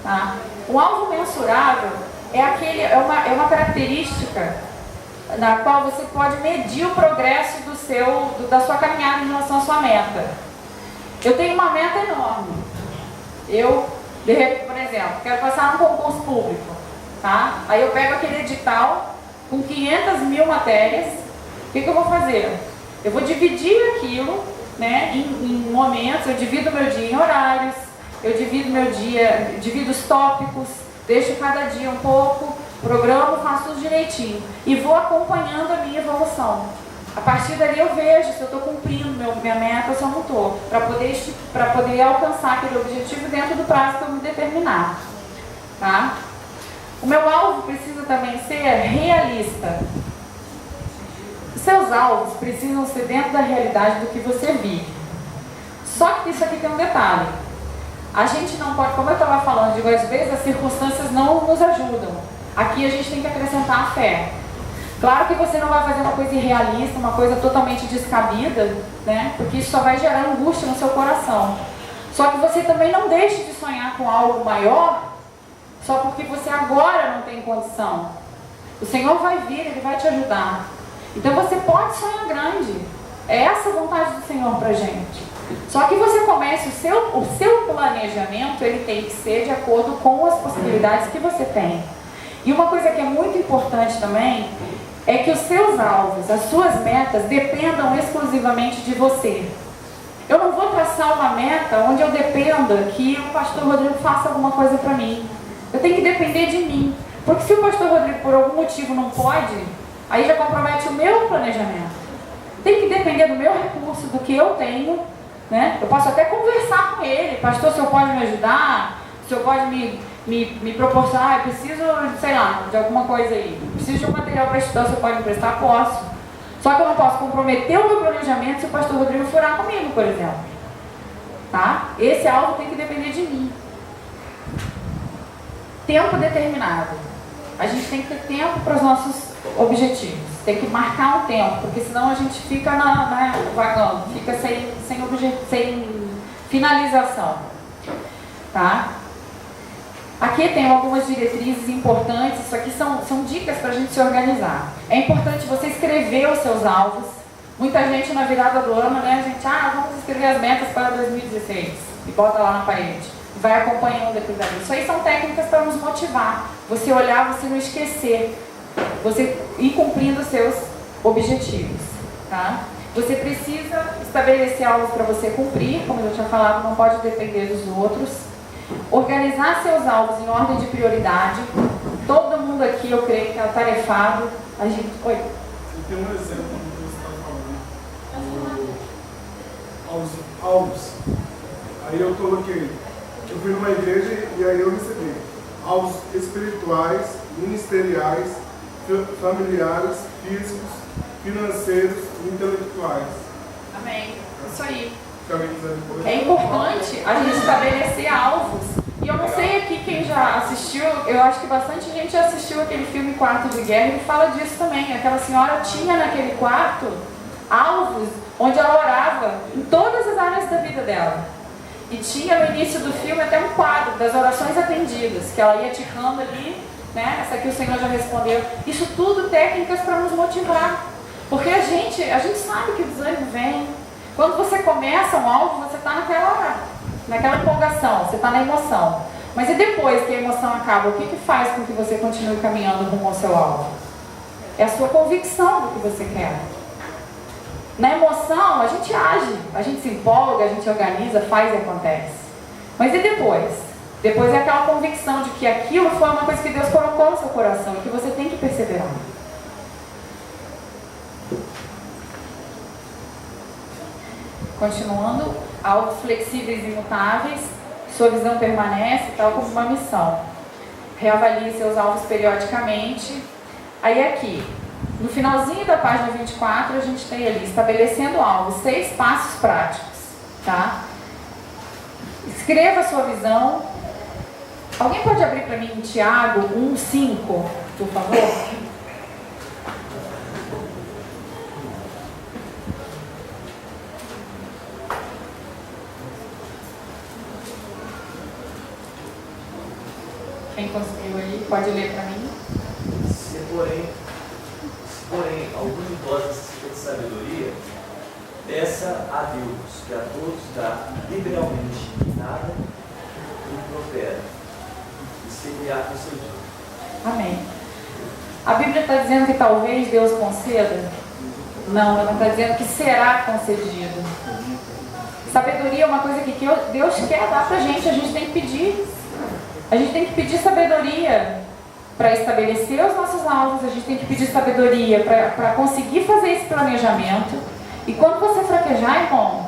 S1: Tá? O alvo mensurável é uma característica na qual você pode medir o progresso da sua caminhada em relação à sua meta. Eu tenho uma meta enorme. Eu, por exemplo, quero passar num concurso público. Tá? Aí eu pego aquele edital com 500.000 matérias. O que eu vou fazer? Eu vou dividir aquilo, né, em momentos. Eu divido meu dia em horários. Eu divido os tópicos. Deixo cada dia um pouco. Programo, faço tudo direitinho. E vou acompanhando a minha evolução. A partir dali eu vejo se eu estou cumprindo minha meta ou se eu não estou. Para poder alcançar aquele objetivo dentro do prazo que eu me determinar. Tá? O meu alvo precisa também ser realista. Os seus alvos precisam ser dentro da realidade do que você vive. Só que isso aqui tem um detalhe. A gente não pode, como eu estava falando, às vezes as circunstâncias não nos ajudam. Aqui a gente tem que acrescentar a fé. Claro que você não vai fazer uma coisa irrealista, uma coisa totalmente descabida, né? Porque isso só vai gerar angústia no seu coração. Só que você também não deixe de sonhar com algo maior só porque você agora não tem condição. O Senhor vai vir, Ele vai te ajudar. Então você pode sonhar grande. É essa a vontade do Senhor pra gente. Só que você comece o seu planejamento, ele tem que ser de acordo com as possibilidades que você tem. E uma coisa que é muito importante também é que os seus alvos, as suas metas dependam exclusivamente de você. Eu não vou traçar uma meta onde eu dependa que o pastor Rodrigo faça alguma coisa para mim. Eu tenho que depender de mim. Porque se o pastor Rodrigo por algum motivo não pode, aí já compromete o meu planejamento. Tem que depender do meu recurso, do que eu tenho, né? Eu posso até conversar com ele. Pastor, o senhor pode me ajudar? O senhor pode me proporcionar? Eu preciso, sei lá, de alguma coisa aí. Preciso de um material para estudar, o senhor pode me emprestar? Posso. Só que eu não posso comprometer o meu planejamento se o pastor Rodrigo furar comigo, por exemplo. Tá? Esse alvo tem que depender de mim. Tempo determinado. A gente tem que ter tempo para os nossos objetivos. Tem que marcar um tempo, porque senão a gente fica vagando, fica sem finalização. Tá? Aqui tem algumas diretrizes importantes. Isso aqui são dicas para a gente se organizar. É importante você escrever os seus alvos. Muita gente na virada do ano, né, gente? Vamos escrever as metas para 2016 e bota lá na parede. Vai acompanhando aquilo dali. Isso aí são técnicas para nos motivar. Você olhar, você não esquecer. Você ir cumprindo os seus objetivos. Tá? Você precisa estabelecer alvos para você cumprir. Como eu já tinha falado, não pode depender dos outros. Organizar seus alvos em ordem de prioridade. Todo mundo aqui, eu creio que é atarefado. A gente... Oi?
S6: Tem um exemplo do que você está falando. Alvos. Aí eu coloquei. Eu fui numa igreja e aí eu recebi alvos espirituais, ministeriais, familiares, físicos, financeiros e intelectuais.
S1: Amém. Isso aí.
S6: Depois.
S1: É importante a gente estabelecer alvos. E eu não sei aqui quem já assistiu, eu acho que bastante gente já assistiu aquele filme Quarto de Guerra e fala disso também. Aquela senhora tinha naquele quarto alvos onde ela orava em todas as áreas da vida dela. E tinha no início do filme até um quadro das orações atendidas, que ela ia ticando ali né? Essa aqui o Senhor já respondeu. Isso tudo técnicas para nos motivar. Porque a gente sabe que o desânimo vem. Quando você começa um alvo, você está naquela empolgação, você está na emoção. Mas e depois que a emoção acaba, o que faz com que você continue caminhando rumo ao seu alvo? É a sua convicção do que você quer. Na emoção, a gente age, a gente se empolga, a gente organiza, faz e acontece. Mas e depois? Depois é aquela convicção de que aquilo foi uma coisa que Deus colocou no seu coração e que você tem que perseverar. Continuando, alvos flexíveis e imutáveis, sua visão permanece, tal como uma missão. Reavalie seus alvos periodicamente. Aí aqui, no finalzinho da página 24, a gente tem ali, estabelecendo alvos, 6 passos práticos, tá? Escreva a sua visão. Alguém pode abrir para mim Tiago 1:5, por favor? Quem conseguiu aí, pode ler para mim.
S2: Se porém algum de vós necessita de sabedoria, peça a Deus, que a todos dá liberalmente, nada lhe prospera, e servirá concedido.
S1: Amém. A Bíblia está dizendo que talvez Deus conceda? Não, ela está dizendo que será concedido. Sabedoria é uma coisa que Deus quer dar para a gente tem que pedir. A gente tem que pedir sabedoria para estabelecer os nossos alvos, a gente tem que pedir sabedoria para conseguir fazer esse planejamento. E quando você fraquejar, irmão,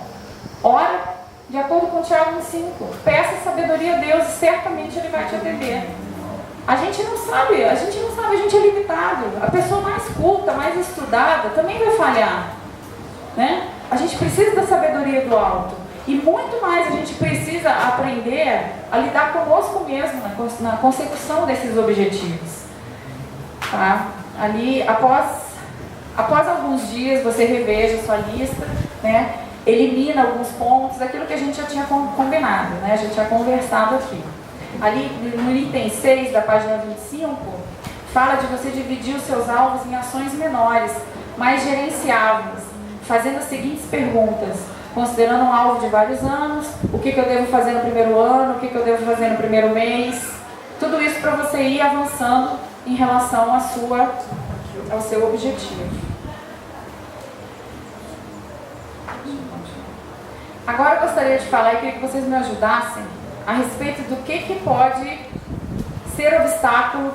S1: ora de acordo com Tiago 1:5. Peça sabedoria a Deus e certamente Ele vai te atender. A gente não sabe, a gente é limitado. A pessoa mais culta, mais estudada, também vai falhar, né? A gente precisa da sabedoria do alto. E muito mais a gente precisa aprender a lidar conosco mesmo na consecução desses objetivos. Tá? Ali, após alguns dias, você reveja a sua lista, né? Elimina alguns pontos, aquilo que a gente já tinha combinado, né? A gente já conversado aqui. Ali no item 6 da página 25, fala de você dividir os seus alvos em ações menores, mais gerenciáveis, fazendo as seguintes perguntas. Considerando um alvo de vários anos, o que eu devo fazer no primeiro ano, o que eu devo fazer no primeiro mês. Tudo isso para você ir avançando em relação ao seu objetivo. Agora eu gostaria de falar e queria que vocês me ajudassem a respeito do que pode ser obstáculo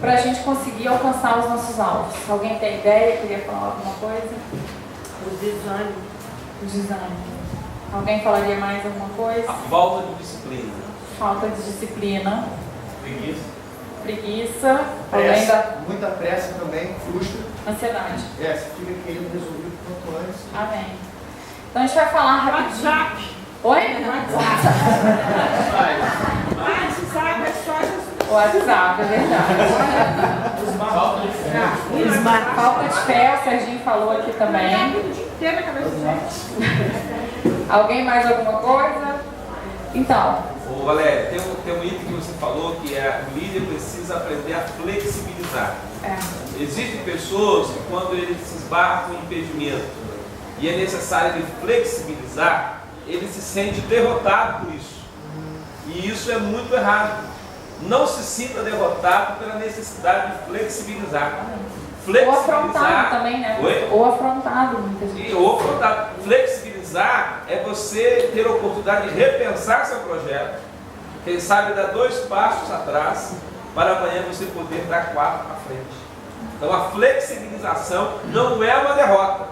S1: para a gente conseguir alcançar os nossos alvos. Alguém tem ideia? Queria falar alguma coisa?
S4: O desânimo.
S1: Alguém falaria mais alguma coisa?
S5: A falta de disciplina.
S1: Falta de disciplina. Preguiça.
S3: Muita pressa também, frustra.
S1: Ansiedade.
S3: Você fica querendo resolver o quanto antes.
S1: Amém. Então a gente vai falar rapidinho.
S4: WhatsApp.
S1: Oi?
S4: WhatsApp é só Jesus.
S1: O WhatsApp, é verdade. Falta de fé, o Serginho falou aqui também. Alguém mais alguma coisa? Então.
S5: Ô Valéria, tem um item que você falou que o líder precisa aprender a flexibilizar. Existem pessoas que quando eles se esbarram com impedimento e é necessário ele flexibilizar, ele se sente derrotado por isso. E isso é muito errado. Não se sinta derrotado pela necessidade de flexibilizar.
S1: Ou afrontado também, né?
S5: Oi?
S1: Ou afrontado, muitas vezes.
S5: Ou afrontado. Flexibilizar é você ter a oportunidade de repensar seu projeto. Quem sabe dar 2 passos atrás para amanhã você poder dar 4 para frente. Então a flexibilização não é uma derrota.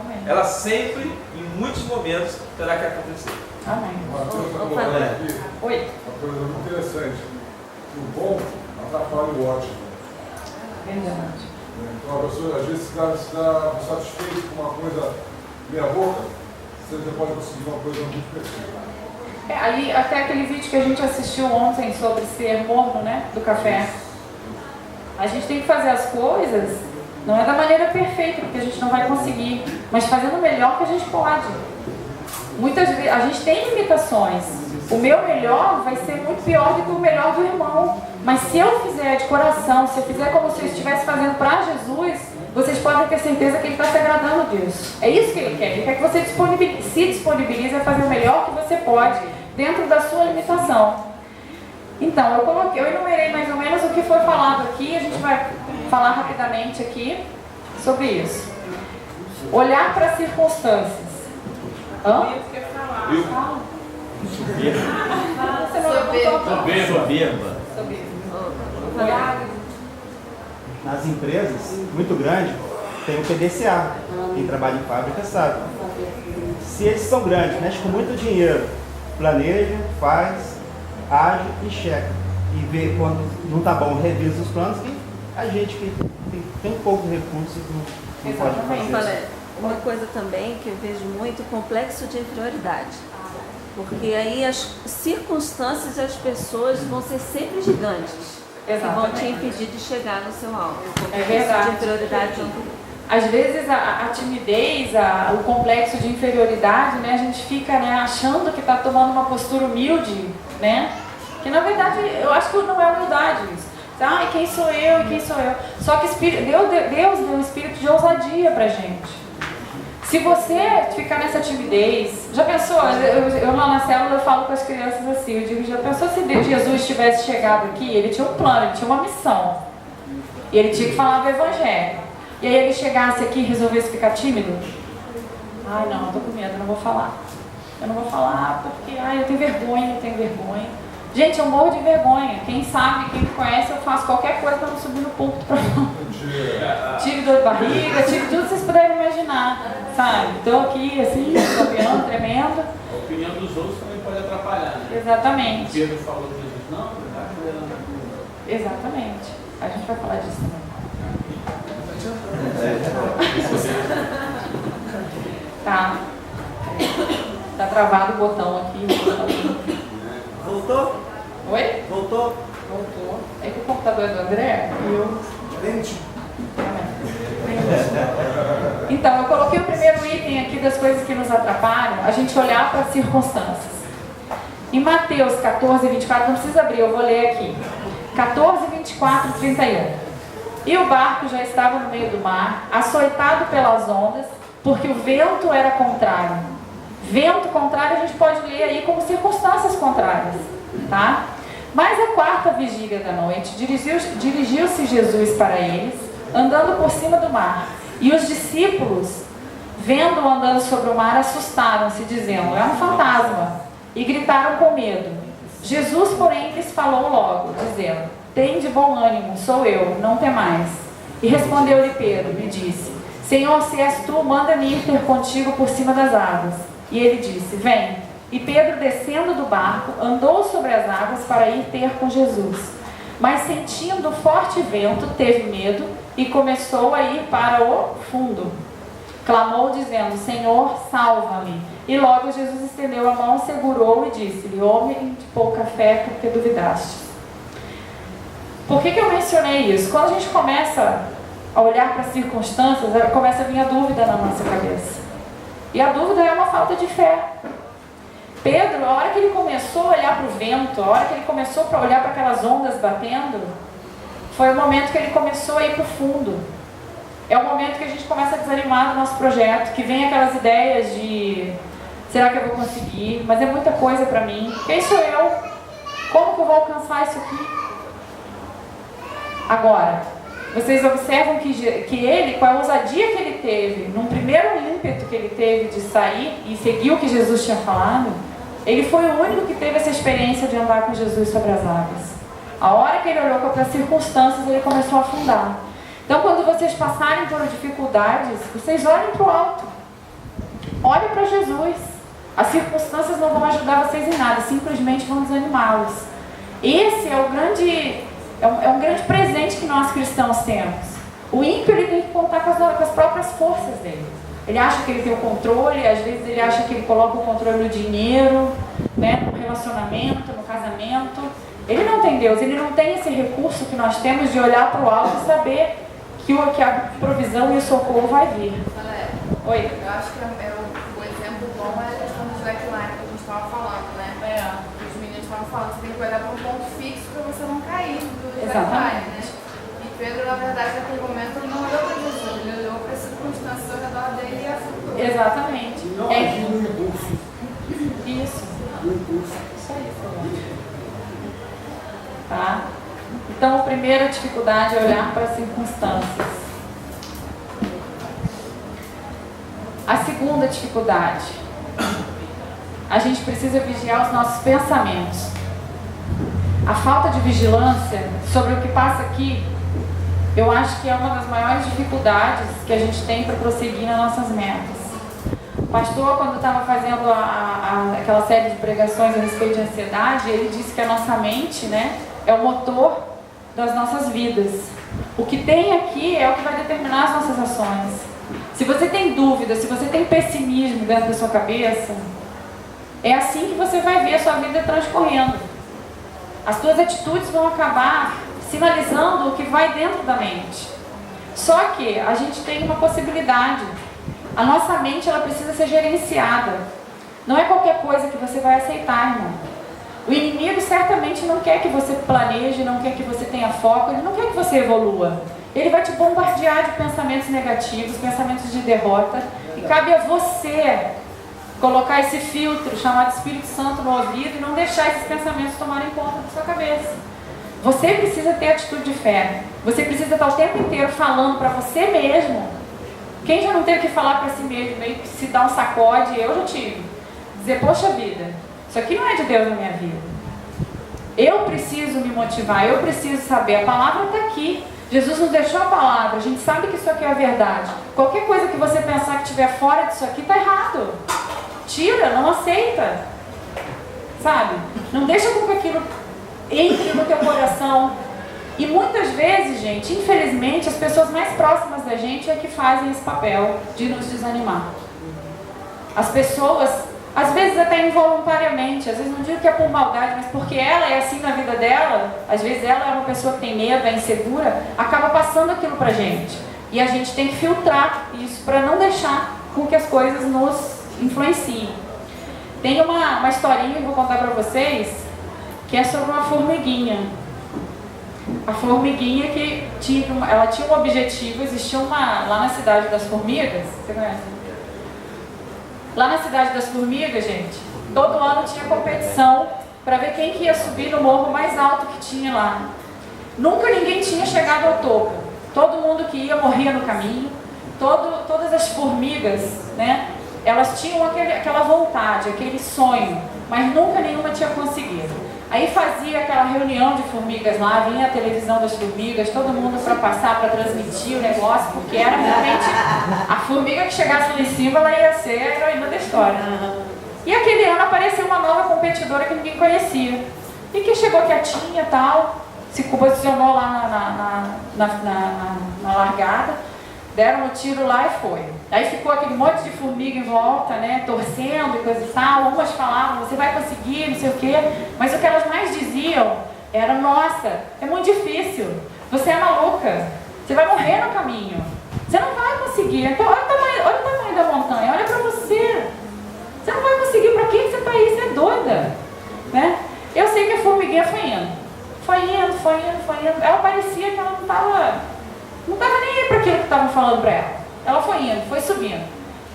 S1: Amém.
S5: Ela sempre, em muitos momentos, terá que acontecer.
S1: Amém.
S6: Uma coisa que eu estou falando aqui,
S1: Oi.
S6: uma coisa muito interessante. O bom atrapalha o ótimo.
S1: Verdade.
S6: Então a pessoa às vezes está satisfeito com uma coisa meia boca, você já pode conseguir uma coisa muito perfeita.
S1: Ali, até aquele vídeo que a gente assistiu ontem sobre ser morno, né? Do café. A gente tem que fazer as coisas, não é da maneira perfeita, porque a gente não vai conseguir, mas fazendo o melhor que a gente pode. Muitas vezes, a gente tem limitações, O meu melhor vai ser muito pior do que o melhor do irmão. Mas se eu fizer de coração, se eu fizer como se eu estivesse fazendo para Jesus, vocês podem ter certeza que Ele está se agradando disso. É isso que Ele quer. Ele quer que você se disponibilize a fazer o melhor que você pode, dentro da sua limitação. Então, eu enumerei mais ou menos o que foi falado aqui. A gente vai falar rapidamente aqui sobre isso. Olhar para as circunstâncias. Hã?
S7: Soberba. Nas empresas muito grandes, tem o PDCA. Quem trabalha em fábrica sabe. Se eles são grandes, mexe com muito dinheiro, planeja, faz, age e checa. E vê quando não está bom, revisa os planos. E a gente que tem um pouco de recursos não pode fazer.
S8: Olha, uma coisa também que eu vejo muito, complexo de inferioridade. Porque aí as circunstâncias e as pessoas vão ser sempre gigantes. Que vão te impedir de chegar no seu alvo.
S1: É verdade.
S8: De inferioridade.
S1: Às vezes a timidez, o complexo de inferioridade, né, a gente fica, né, achando que está tomando uma postura humilde, né? Que na verdade eu acho que não é humildade isso. Ai, quem sou eu e quem sou eu? Só que Deus deu um espírito de ousadia pra gente. Se você ficar nessa timidez, já pensou? Eu lá na célula eu falo com as crianças assim, eu digo, já pensou se Jesus tivesse chegado aqui? Ele tinha um plano, ele tinha uma missão. E ele tinha que falar do Evangelho. E aí ele chegasse aqui e resolvesse ficar tímido? Ai não, eu tô com medo, eu não vou falar. Eu não vou falar porque eu tenho vergonha. Gente, eu morro de vergonha. Quem sabe, quem me conhece, eu faço qualquer coisa para não subir no púlpito para falar. Tive dor de barriga, tive tudo que vocês puderem imaginar, sabe? Estou aqui, assim, copiando, tremendo.
S9: A opinião dos outros também pode atrapalhar, né?
S1: Exatamente.
S9: Pedro falou que Jesus não, verdade.
S1: Exatamente. A gente vai falar disso também. Tá. Tá travado o botão aqui.
S7: Voltou?
S1: Oi?
S7: Voltou?
S1: Voltou. É que o computador é do André e eu... Então, eu coloquei o primeiro item aqui das coisas que nos atrapalham, a gente olhar para as circunstâncias. Em Mateus 14, 24, não precisa abrir, eu vou ler aqui. 14, 24 e 31. E o barco já estava no meio do mar, açoitado pelas ondas, porque o vento era contrário. Vento contrário a gente pode ler aí como circunstâncias contrárias, tá? Mas à quarta vigília da noite, dirigiu-se Jesus para eles, andando por cima do mar. E os discípulos, vendo-o andando sobre o mar, assustaram-se, dizendo, é um fantasma, e gritaram com medo. Jesus, porém, lhes falou logo, dizendo, tende bom ânimo, sou eu, não temais. E respondeu-lhe Pedro, e disse, Senhor, se és tu, manda-me ir ter contigo por cima das águas. E ele disse, vem. E Pedro, descendo do barco, andou sobre as águas para ir ter com Jesus. Mas sentindo forte vento, teve medo e começou a ir para o fundo. Clamou dizendo, Senhor, salva-me. E logo Jesus estendeu a mão, segurou e disse-lhe, homem de pouca fé, porque duvidaste? Por que eu mencionei isso? Quando a gente começa a olhar para as circunstâncias, começa a vir a dúvida na nossa cabeça. E a dúvida é uma falta de fé. Pedro, a hora que ele começou a olhar para o vento, a hora que ele começou a olhar para aquelas ondas batendo, foi o momento que ele começou a ir para o fundo. É o momento que a gente começa a desanimar do nosso projeto, que vem aquelas ideias de, será que eu vou conseguir? Mas é muita coisa para mim. Quem sou eu? Como que eu vou alcançar isso aqui? Agora, vocês observam que ele, com a ousadia que ele teve, num primeiro ímpeto que ele teve de sair e seguir o que Jesus tinha falado, ele foi o único que teve essa experiência de andar com Jesus sobre as águas. A hora que ele olhou para as circunstâncias, ele começou a afundar. Então, quando vocês passarem por dificuldades, vocês olhem para o alto. Olhem para Jesus. As circunstâncias não vão ajudar vocês em nada, simplesmente vão desanimá-los. Esse é um grande presente que nós cristãos temos. O ímpio, ele tem que contar com as próprias forças dele. Ele acha que ele tem o controle, às vezes ele acha que ele coloca o controle no dinheiro, né, no relacionamento, no casamento. Ele não tem Deus, ele não tem esse recurso que nós temos de olhar para o alto e saber que a provisão e o socorro vai vir. Oi?
S10: Eu acho que o exemplo bom é a questão do slackline que a gente estava falando, né? olhar para um ponto fixo para você não cair do
S1: Exatamente.
S10: né? E Pedro, na verdade, naquele momento, ele não olhou para Jesus, ele olhou para as circunstâncias ao redor dele e afundou.
S1: Exatamente.
S6: Não agir no impulso.
S1: Isso.
S6: No impulso.
S1: Isso aí, tá? Então, a primeira dificuldade é olhar para as circunstâncias. A segunda dificuldade, a gente precisa vigiar os nossos pensamentos. A falta de vigilância sobre o que passa aqui, eu acho que é uma das maiores dificuldades que a gente tem para prosseguir nas nossas metas. O pastor, quando estava fazendo aquela série de pregações a respeito de ansiedade, ele disse que a nossa mente, né, é o motor das nossas vidas. O que tem aqui é o que vai determinar as nossas ações. Se você tem dúvida, se você tem pessimismo dentro da sua cabeça, é assim que você vai ver a sua vida transcorrendo. As suas atitudes vão acabar sinalizando o que vai dentro da mente. Só que a gente tem uma possibilidade. A nossa mente, ela precisa ser gerenciada. Não é qualquer coisa que você vai aceitar, irmão. O inimigo certamente não quer que você planeje, não quer que você tenha foco, ele não quer que você evolua. Ele vai te bombardear de pensamentos negativos, pensamentos de derrota, e cabe a você colocar esse filtro chamado Espírito Santo no ouvido e não deixar esses pensamentos tomarem conta da sua cabeça. Você precisa ter atitude de fé. Você precisa estar o tempo inteiro falando para você mesmo. Quem já não teve que falar para si mesmo, meio que se dar um sacode, eu já tive. Dizer, poxa vida, isso aqui não é de Deus na minha vida. Eu preciso me motivar, eu preciso saber. A palavra está aqui. Jesus nos deixou a palavra, a gente sabe que isso aqui é a verdade. Qualquer coisa que você pensar que estiver fora disso aqui está errado. Tira, não aceita. Sabe? Não deixa com que aquilo entre no teu coração. E muitas vezes, gente, infelizmente, as pessoas mais próximas da gente é que fazem esse papel de nos desanimar. As pessoas, às vezes até involuntariamente, às vezes não digo que é por maldade, mas porque ela é assim na vida dela, às vezes ela é uma pessoa que tem medo, é insegura, acaba passando aquilo pra gente. E a gente tem que filtrar isso para não deixar com que as coisas nos influenciem. Tem uma historinha que eu vou contar para vocês, que é sobre uma formiguinha. A formiguinha que ela tinha um objetivo, existia lá na Cidade das Formigas, você conhece? Lá na Cidade das Formigas, gente, todo ano tinha competição para ver quem que ia subir no morro mais alto que tinha lá. Nunca ninguém tinha chegado ao topo. Todo mundo que ia morria no caminho. Todas as formigas, né, elas tinham aquela vontade, aquele sonho, mas nunca nenhuma tinha conseguido. Aí fazia aquela reunião de formigas lá, vinha a televisão das formigas, todo mundo para passar, para transmitir o negócio, porque era realmente a formiga que chegasse lá em cima, ela ia ser a heroína da história. E aquele ano apareceu uma nova competidora que ninguém conhecia, e que chegou quietinha e tal, se posicionou lá na largada, deram o tiro lá e foi. Aí ficou aquele monte de formiga em volta, né, torcendo e coisa e tal. Umas falavam, você vai conseguir, não sei o quê. Mas o que elas mais diziam era, nossa, é muito difícil. Você é maluca. Você vai morrer no caminho. Você não vai conseguir. Então, olha o tamanho da montanha, olha pra você. Você não vai conseguir. Pra que você tá aí? Você é doida. Né? Eu sei que a formiguinha foi indo. Foi indo. Ela parecia que ela não estava nem aí para aquilo que estavam falando para ela. Ela foi indo, foi subindo.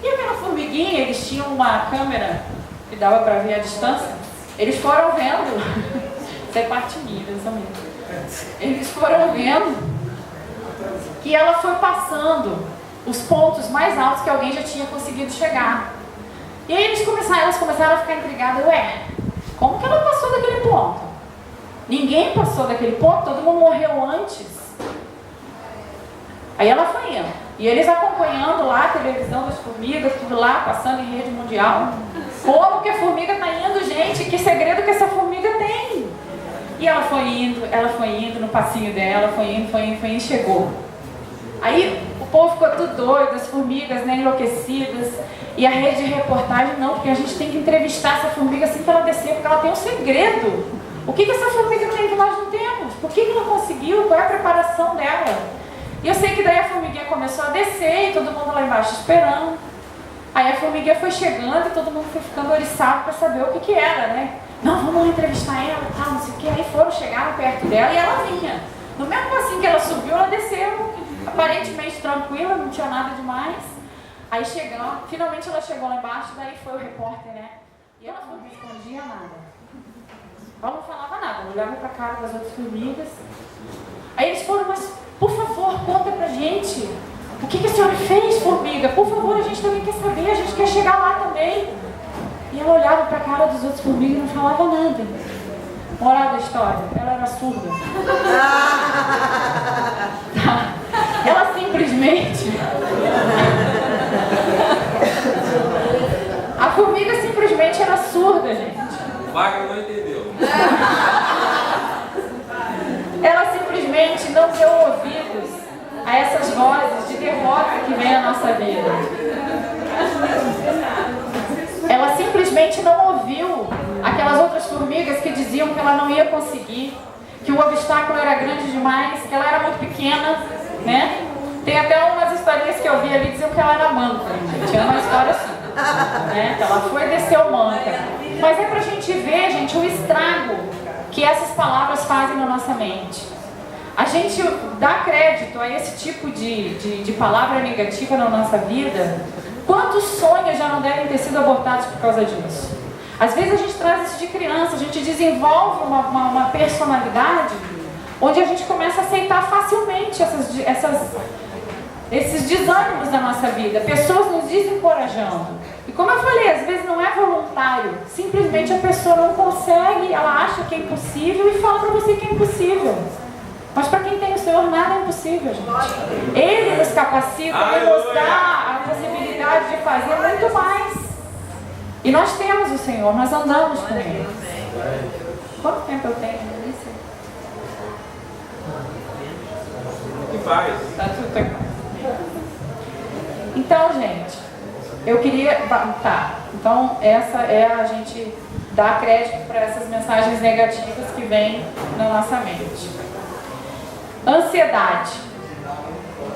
S1: E aquela formiguinha, eles tinham uma câmera que dava para ver a distância. Eles foram vendo. Isso é parte minha, pensamento. Eles foram vendo que ela foi passando os pontos mais altos que alguém já tinha conseguido chegar. E aí elas começaram a ficar intrigadas. Ué, como que ela passou daquele ponto? Ninguém passou daquele ponto, todo mundo morreu antes. Aí ela foi indo. E eles acompanhando lá a televisão das formigas, tudo lá, passando em rede mundial. Como que a formiga está indo, gente? Que segredo que essa formiga tem? E ela foi indo no passinho dela, foi indo, chegou. Aí o povo ficou tudo doido, as formigas, né, enlouquecidas. E a rede de reportagem, não, porque a gente tem que entrevistar essa formiga assim que ela descer, porque ela tem um segredo. O que essa formiga tem que nós não temos? Por que ela conseguiu? Qual é a preparação dela? E eu sei que daí a formiguinha começou a descer e todo mundo lá embaixo esperando. Aí a formiguinha foi chegando e todo mundo foi ficando oriçado para saber o que era, né? Não, vamos lá entrevistar ela e tal, não sei o que. Aí chegaram perto dela e ela vinha. No mesmo passinho que ela subiu, ela desceu, aparentemente tranquila, não tinha nada demais. Aí finalmente ela chegou lá embaixo, daí foi o repórter, né? E ela não respondia nada. Ela não falava nada, ela olhava pra cara das outras formigas. Aí eles foram, mas por favor, conta pra gente. O que a senhora fez, formiga? Por favor, a gente também quer saber, a gente quer chegar lá também. E ela olhava pra cara dos outros formigas e não falava nada. Moral da história, ela era surda. Ela simplesmente... A formiga simplesmente era surda, gente.
S5: O Wagner não entendeu.
S1: Ela simplesmente não deu ouvidos a essas vozes de derrota que vem à nossa vida. Ela simplesmente não ouviu aquelas outras formigas que diziam que ela não ia conseguir, que o obstáculo era grande demais, que ela era muito pequena, né? Tem até umas historinhas que eu vi ali dizendo que ela era manca, gente. Tinha uma história assim, né? Que ela foi e desceu manca. Mas é pra gente ver, gente, o estrago que essas palavras fazem na nossa mente. A gente dá crédito a esse tipo de palavra negativa na nossa vida. Quantos sonhos já não devem ter sido abortados por causa disso? Às vezes a gente traz isso de criança, a gente desenvolve uma personalidade onde a gente começa a aceitar facilmente esses desânimos da nossa vida, pessoas nos desencorajando. E como eu falei, às vezes não é voluntário, simplesmente a pessoa não consegue, ela acha que é impossível e fala para você que é impossível. Mas para quem tem o Senhor, nada é impossível, gente. Ele nos capacita, Ele nos dá a possibilidade de fazer muito mais. E nós temos o Senhor, nós andamos com Ele. Quanto tempo eu tenho, Melissa?
S5: O que faz?
S1: Tá tudo tempo. Então, gente, eu queria... Tá, então essa é a gente dar crédito para essas mensagens negativas que vêm na nossa mente. Ansiedade.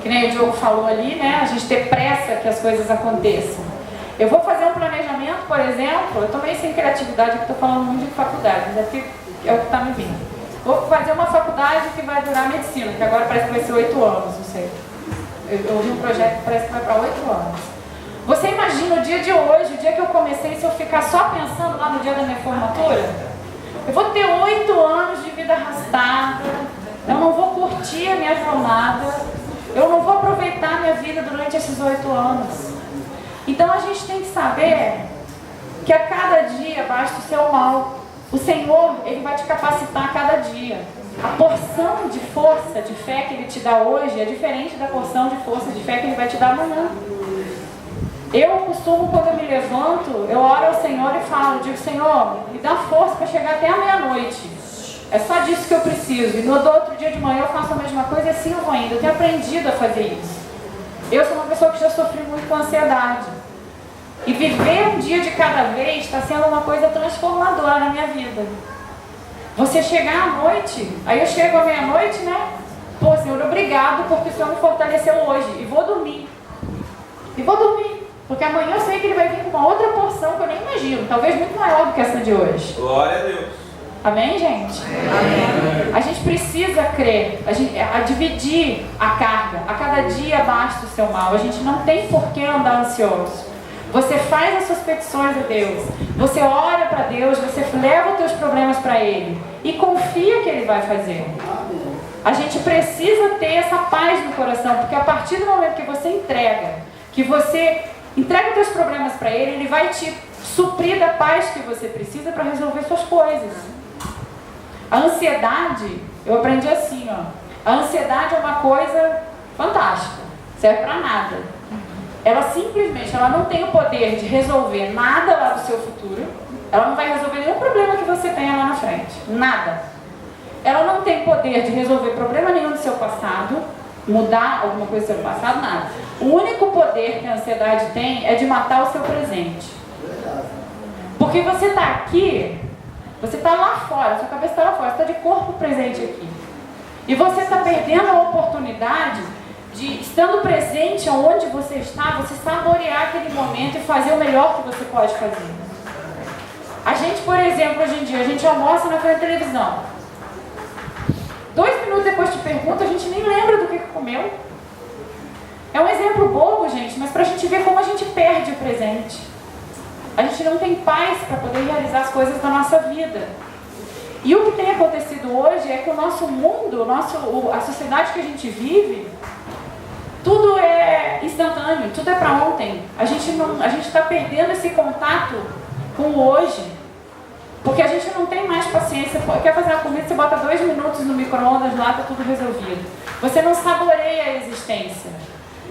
S1: Que nem o Diogo falou ali, né? A gente ter pressa que as coisas aconteçam. Eu vou fazer um planejamento, por exemplo, eu estou meio sem criatividade, porque estou falando muito de faculdade, mas é o que está me vindo. Vou fazer uma faculdade que vai durar medicina, que agora parece que vai ser 8 anos, não sei. Eu ouvi um projeto que parece que vai para 8 anos. Você imagina o dia de hoje, o dia que eu comecei, se eu ficar só pensando lá no dia da minha formatura? Eu vou ter 8 anos de vida arrastada, eu não vou curtir a minha jornada, eu não vou aproveitar a minha vida durante esses 8 anos. Então a gente tem que saber que a cada dia basta o seu mal. O Senhor, Ele vai te capacitar a cada dia. A porção de força, de fé que Ele te dá hoje é diferente da porção de força, de fé que Ele vai te dar amanhã. Eu costumo, quando eu me levanto, eu oro ao Senhor e falo, digo, Senhor, me dá força para chegar até a meia-noite. É só disso que eu preciso. E no outro dia de manhã eu faço a mesma coisa e assim eu vou indo. Eu tenho aprendido a fazer isso. Eu sou uma pessoa que já sofri muito com ansiedade. E viver um dia de cada vez está sendo uma coisa transformadora na minha vida. Você chegar à noite, aí eu chego à meia-noite, né? Pô, Senhor, obrigado porque o Senhor me fortaleceu hoje. E vou dormir. Porque amanhã eu sei que Ele vai vir com uma outra porção que eu nem imagino. Talvez muito maior do que essa de hoje.
S5: Glória a Deus.
S1: Amém, gente? Amém. A gente precisa crer, a dividir a carga. A cada dia basta o seu mal. A gente não tem por que andar ansioso. Você faz as suas petições a Deus. Você ora para Deus, você leva os teus problemas para Ele. E confia que Ele vai fazer. A gente precisa ter essa paz no coração. Porque a partir do momento que você entrega os teus problemas para Ele, Ele vai te suprir da paz que você precisa para resolver suas coisas. A ansiedade, eu aprendi assim, ó. A ansiedade é uma coisa fantástica, serve para nada. Ela simplesmente, ela não tem o poder de resolver nada lá do seu futuro. Ela não vai resolver nenhum problema que você tenha lá na frente, nada. Ela não tem poder de resolver problema nenhum do seu passado, mudar alguma coisa do seu passado, nada. O único poder que a ansiedade tem é de matar o seu presente. Porque você está aqui, você está lá fora, sua cabeça está lá fora, você está de corpo presente aqui. E você está perdendo a oportunidade de, estando presente onde você está, você saborear aquele momento e fazer o melhor que você pode fazer. A gente, por exemplo, hoje em dia, a gente almoça na frente da televisão. 2 minutos depois de pergunta, a gente nem lembra do que comeu. É um exemplo bobo, gente, mas para a gente ver como a gente perde o presente. A gente não tem paz para poder realizar as coisas da nossa vida. E o que tem acontecido hoje é que o nosso mundo, a sociedade que a gente vive, tudo é instantâneo, tudo é para ontem. A gente está perdendo esse contato com o hoje, porque a gente não tem mais paciência. Quer fazer uma comida, você bota 2 minutos no micro-ondas lá, está tudo resolvido. Você não saboreia a existência,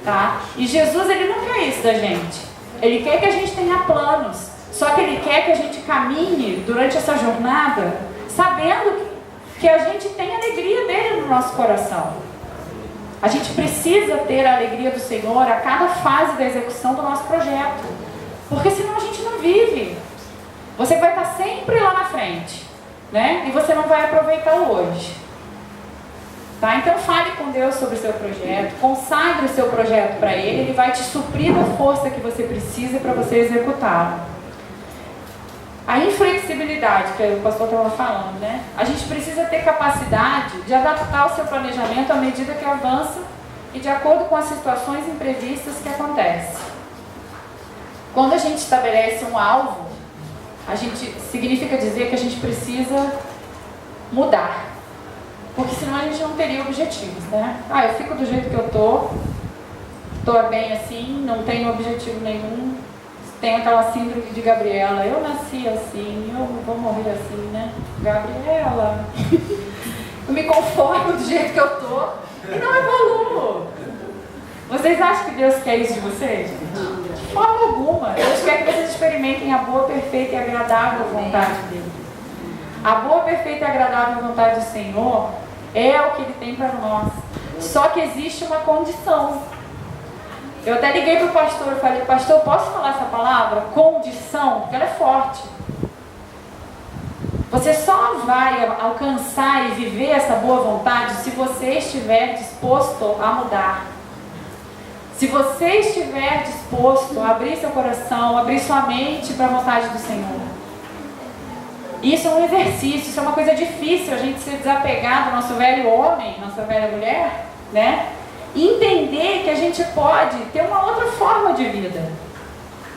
S1: tá? E Jesus, ele não quer isso da gente. Ele quer que a gente tenha planos, só que ele quer que a gente caminhe durante essa jornada sabendo que a gente tem a alegria dele no nosso coração. A gente precisa ter a alegria do Senhor a cada fase da execução do nosso projeto, porque senão a gente não vive. Você vai estar sempre lá na frente, né? E você não vai aproveitar o hoje. Tá? Então fale com Deus sobre o seu projeto, consagre o seu projeto para Ele, Ele vai te suprir da força que você precisa para você executá-lo. A inflexibilidade, que o pastor estava falando, né? A gente precisa ter capacidade de adaptar o seu planejamento à medida que avança e de acordo com as situações imprevistas que acontecem. Quando a gente estabelece um alvo, significa dizer que a gente precisa mudar. Porque senão a gente não teria objetivos, né? Eu fico do jeito que eu tô bem assim, não tenho objetivo nenhum. Tem aquela síndrome de Gabriela, eu nasci assim, eu vou morrer assim, né? Gabriela, eu me conformo do jeito que eu tô e não evoluo. Vocês acham que Deus quer isso de vocês? De forma alguma. Deus quer que vocês experimentem a boa, perfeita e agradável vontade dele. A boa, perfeita e agradável vontade do Senhor é o que Ele tem para nós. Só que existe uma condição. Eu até liguei para o pastor e falei, pastor, posso falar essa palavra? Condição, porque ela é forte. Você só vai alcançar e viver essa boa vontade se você estiver disposto a mudar. Se você estiver disposto a abrir seu coração, abrir sua mente para a vontade do Senhor. Isso é um exercício, isso é uma coisa difícil, a gente se desapegar do nosso velho homem, nossa velha mulher, né? E entender que a gente pode ter uma outra forma de vida.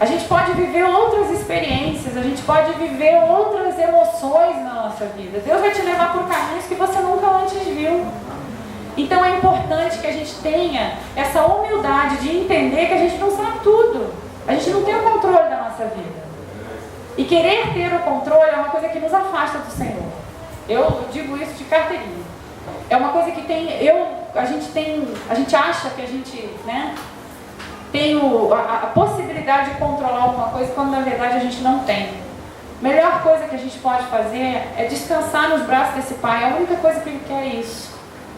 S1: A gente pode viver outras experiências, a gente pode viver outras emoções na nossa vida. Deus vai te levar por caminhos que você nunca antes viu. Então é importante que a gente tenha essa humildade de entender que a gente não sabe tudo. A gente não tem o controle da nossa vida. E querer ter o controle é uma coisa que nos afasta do Senhor. Eu digo isso de carteirinha. É uma coisa que a gente acha que a gente, né, tem a possibilidade de controlar alguma coisa, quando na verdade a gente não tem. A melhor coisa que a gente pode fazer é descansar nos braços desse Pai. A única coisa que Ele quer é isso.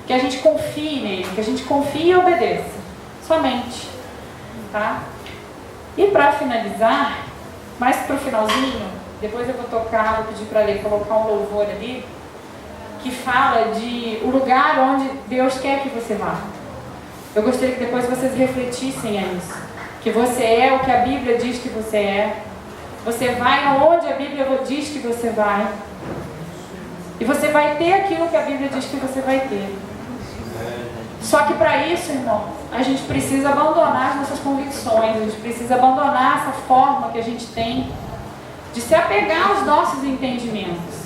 S1: Que a gente confie nele, que a gente confie e obedeça. Somente. Tá? E para finalizar, mais para o finalzinho, depois eu vou pedir para ele colocar um louvor ali, que fala de o lugar onde Deus quer que você vá. Eu gostaria que depois vocês refletissem a isso. Que você é o que a Bíblia diz que você é. Você vai aonde a Bíblia diz que você vai. E você vai ter aquilo que a Bíblia diz que você vai ter. Só que para isso, irmão, a gente precisa abandonar as nossas convicções. A gente precisa abandonar essa forma que a gente tem de se apegar aos nossos entendimentos.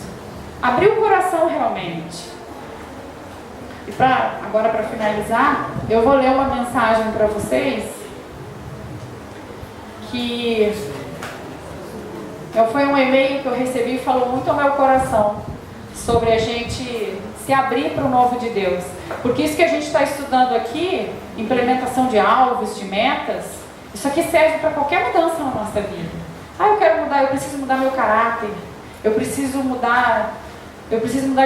S1: Abrir o coração realmente. E agora para finalizar, eu vou ler uma mensagem para vocês que foi um e-mail que eu recebi e falou muito ao meu coração sobre a gente se abrir para o novo de Deus. Porque isso que a gente está estudando aqui, implementação de alvos, de metas, isso aqui serve para qualquer mudança na nossa vida. Eu quero mudar, eu preciso mudar meu caráter, eu preciso mudar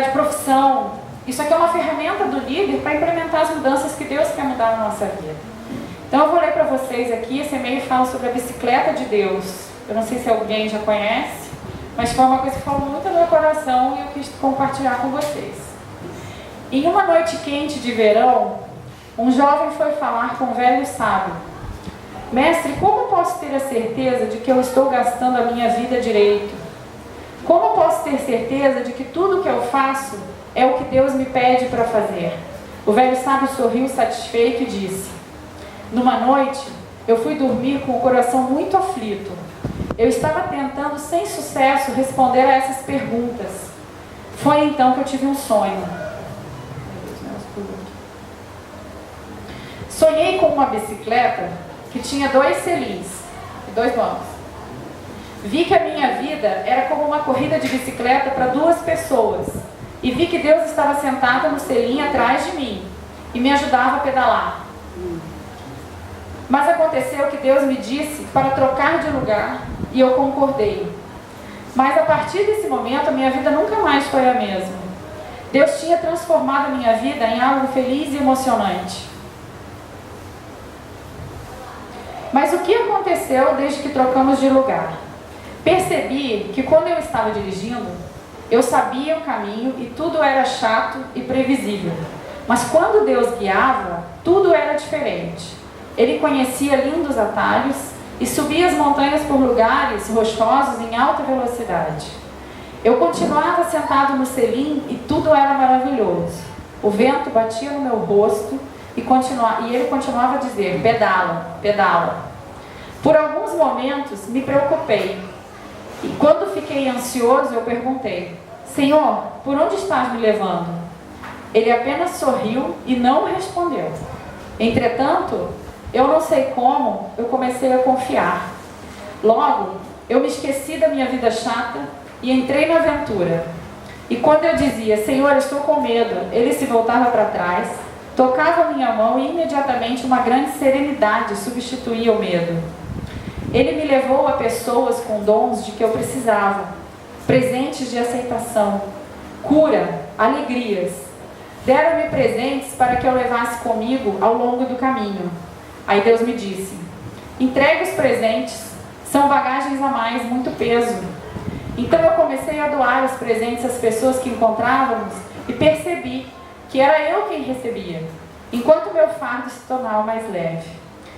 S1: de profissão. Isso aqui é uma ferramenta do líder para implementar as mudanças que Deus quer mudar na nossa vida. Então eu vou ler para vocês aqui, esse e-mail fala sobre a bicicleta de Deus. Eu não sei se alguém já conhece, mas foi uma coisa que falou muito no meu coração e eu quis compartilhar com vocês. Em uma noite quente de verão, um jovem foi falar com um velho sábio. Mestre, como posso ter a certeza de que eu estou gastando a minha vida direito? Como posso ter certeza de que tudo o que eu faço é o que Deus me pede para fazer? O velho sábio sorriu satisfeito e disse: numa noite, eu fui dormir com o coração muito aflito. Eu estava tentando sem sucesso responder a essas perguntas. Foi então que eu tive um sonho. Sonhei com uma bicicleta que tinha 2 selins e 2 bancos. Vi que a minha vida era como uma corrida de bicicleta para 2 pessoas. E vi que Deus estava sentado no selim atrás de mim e me ajudava a pedalar. Mas aconteceu que Deus me disse para trocar de lugar e eu concordei. Mas a partir desse momento a minha vida nunca mais foi a mesma. Deus tinha transformado a minha vida em algo feliz e emocionante. Mas o que aconteceu desde que trocamos de lugar? Percebi que quando eu estava dirigindo, eu sabia o caminho e tudo era chato e previsível. Mas quando Deus guiava, tudo era diferente. Ele conhecia lindos atalhos e subia as montanhas por lugares rochosos em alta velocidade. Eu continuava sentado no selim e tudo era maravilhoso. O vento batia no meu rosto e ele continuava a dizer: pedala, pedala. Por alguns momentos me preocupei. E quando fiquei ansioso, eu perguntei: Senhor, por onde estás me levando? Ele apenas sorriu e não respondeu. Entretanto, eu não sei como, eu comecei a confiar. Logo, eu me esqueci da minha vida chata e entrei na aventura. E quando eu dizia: Senhor, estou com medo, ele se voltava para trás, tocava a minha mão e imediatamente uma grande serenidade substituía o medo. Ele me levou a pessoas com dons de que eu precisava, presentes de aceitação, cura, alegrias. Deram-me presentes para que eu levasse comigo ao longo do caminho. Aí Deus me disse: entregue os presentes, são bagagens a mais, muito peso. Então eu comecei a doar os presentes às pessoas que encontrávamos e percebi que era eu quem recebia, enquanto meu fardo se tornava mais leve.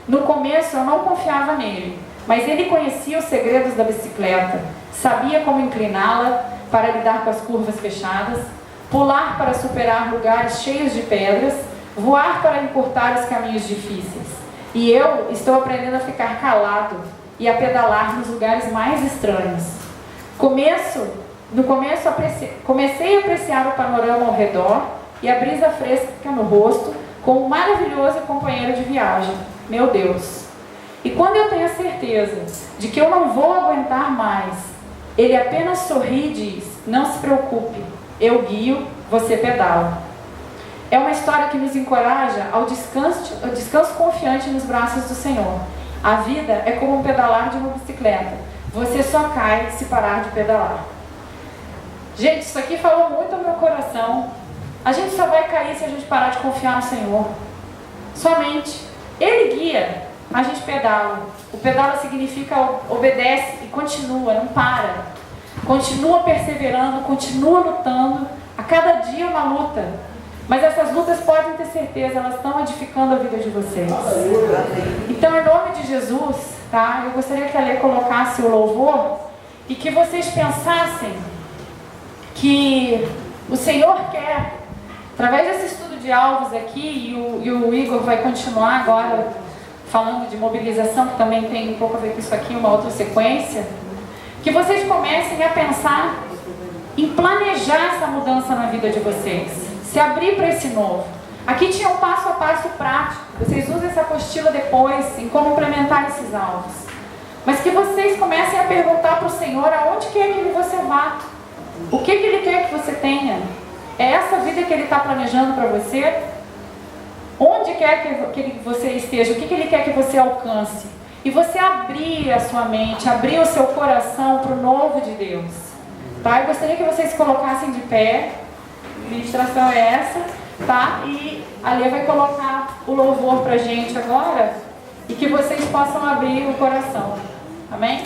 S1: No começo eu não confiava nele, mas ele conhecia os segredos da bicicleta, sabia como incliná-la para lidar com as curvas fechadas, pular para superar lugares cheios de pedras, voar para encurtar os caminhos difíceis. E eu estou aprendendo a ficar calado e a pedalar nos lugares mais estranhos. Comecei a apreciar o panorama ao redor e a brisa fresca no rosto com um maravilhoso companheiro de viagem, meu Deus. E quando eu tenho a certeza de que eu não vou aguentar mais, ele apenas sorri e diz: não se preocupe, eu guio, você pedala. É uma história que nos encoraja ao descanso confiante nos braços do Senhor. A vida é como um pedalar de uma bicicleta. Você só cai se parar de pedalar. Gente, isso aqui falou muito ao meu coração. A gente só vai cair se a gente parar de confiar no Senhor. Somente. Ele guia, a gente pedala. O pedala significa obedece e continua, não para. Continua perseverando, continua lutando. A cada dia é uma luta. Mas essas lutas, podem ter certeza, elas estão edificando a vida de vocês. Então, em nome de Jesus, tá? Eu gostaria que a Lê colocasse o louvor e que vocês pensassem que o Senhor quer, através desse estudo de alvos aqui, e o Igor vai continuar agora falando de mobilização, que também tem um pouco a ver com isso aqui, uma outra sequência, que vocês comecem a pensar em planejar essa mudança na vida de vocês. Se abrir para esse novo. Aqui tinha um passo a passo prático. Vocês usam essa apostila depois em como implementar esses alvos. Mas que vocês comecem a perguntar para o Senhor aonde quer que você vá. O que Ele quer que você tenha. É essa vida que Ele está planejando para você? Onde quer que você esteja? O que Ele quer que você alcance? E você abrir a sua mente, abrir o seu coração para o novo de Deus. Tá? Eu gostaria que vocês se colocassem de pé. A ministração é essa, tá? E a Lê vai colocar o louvor pra gente agora e que vocês possam abrir o coração. Amém?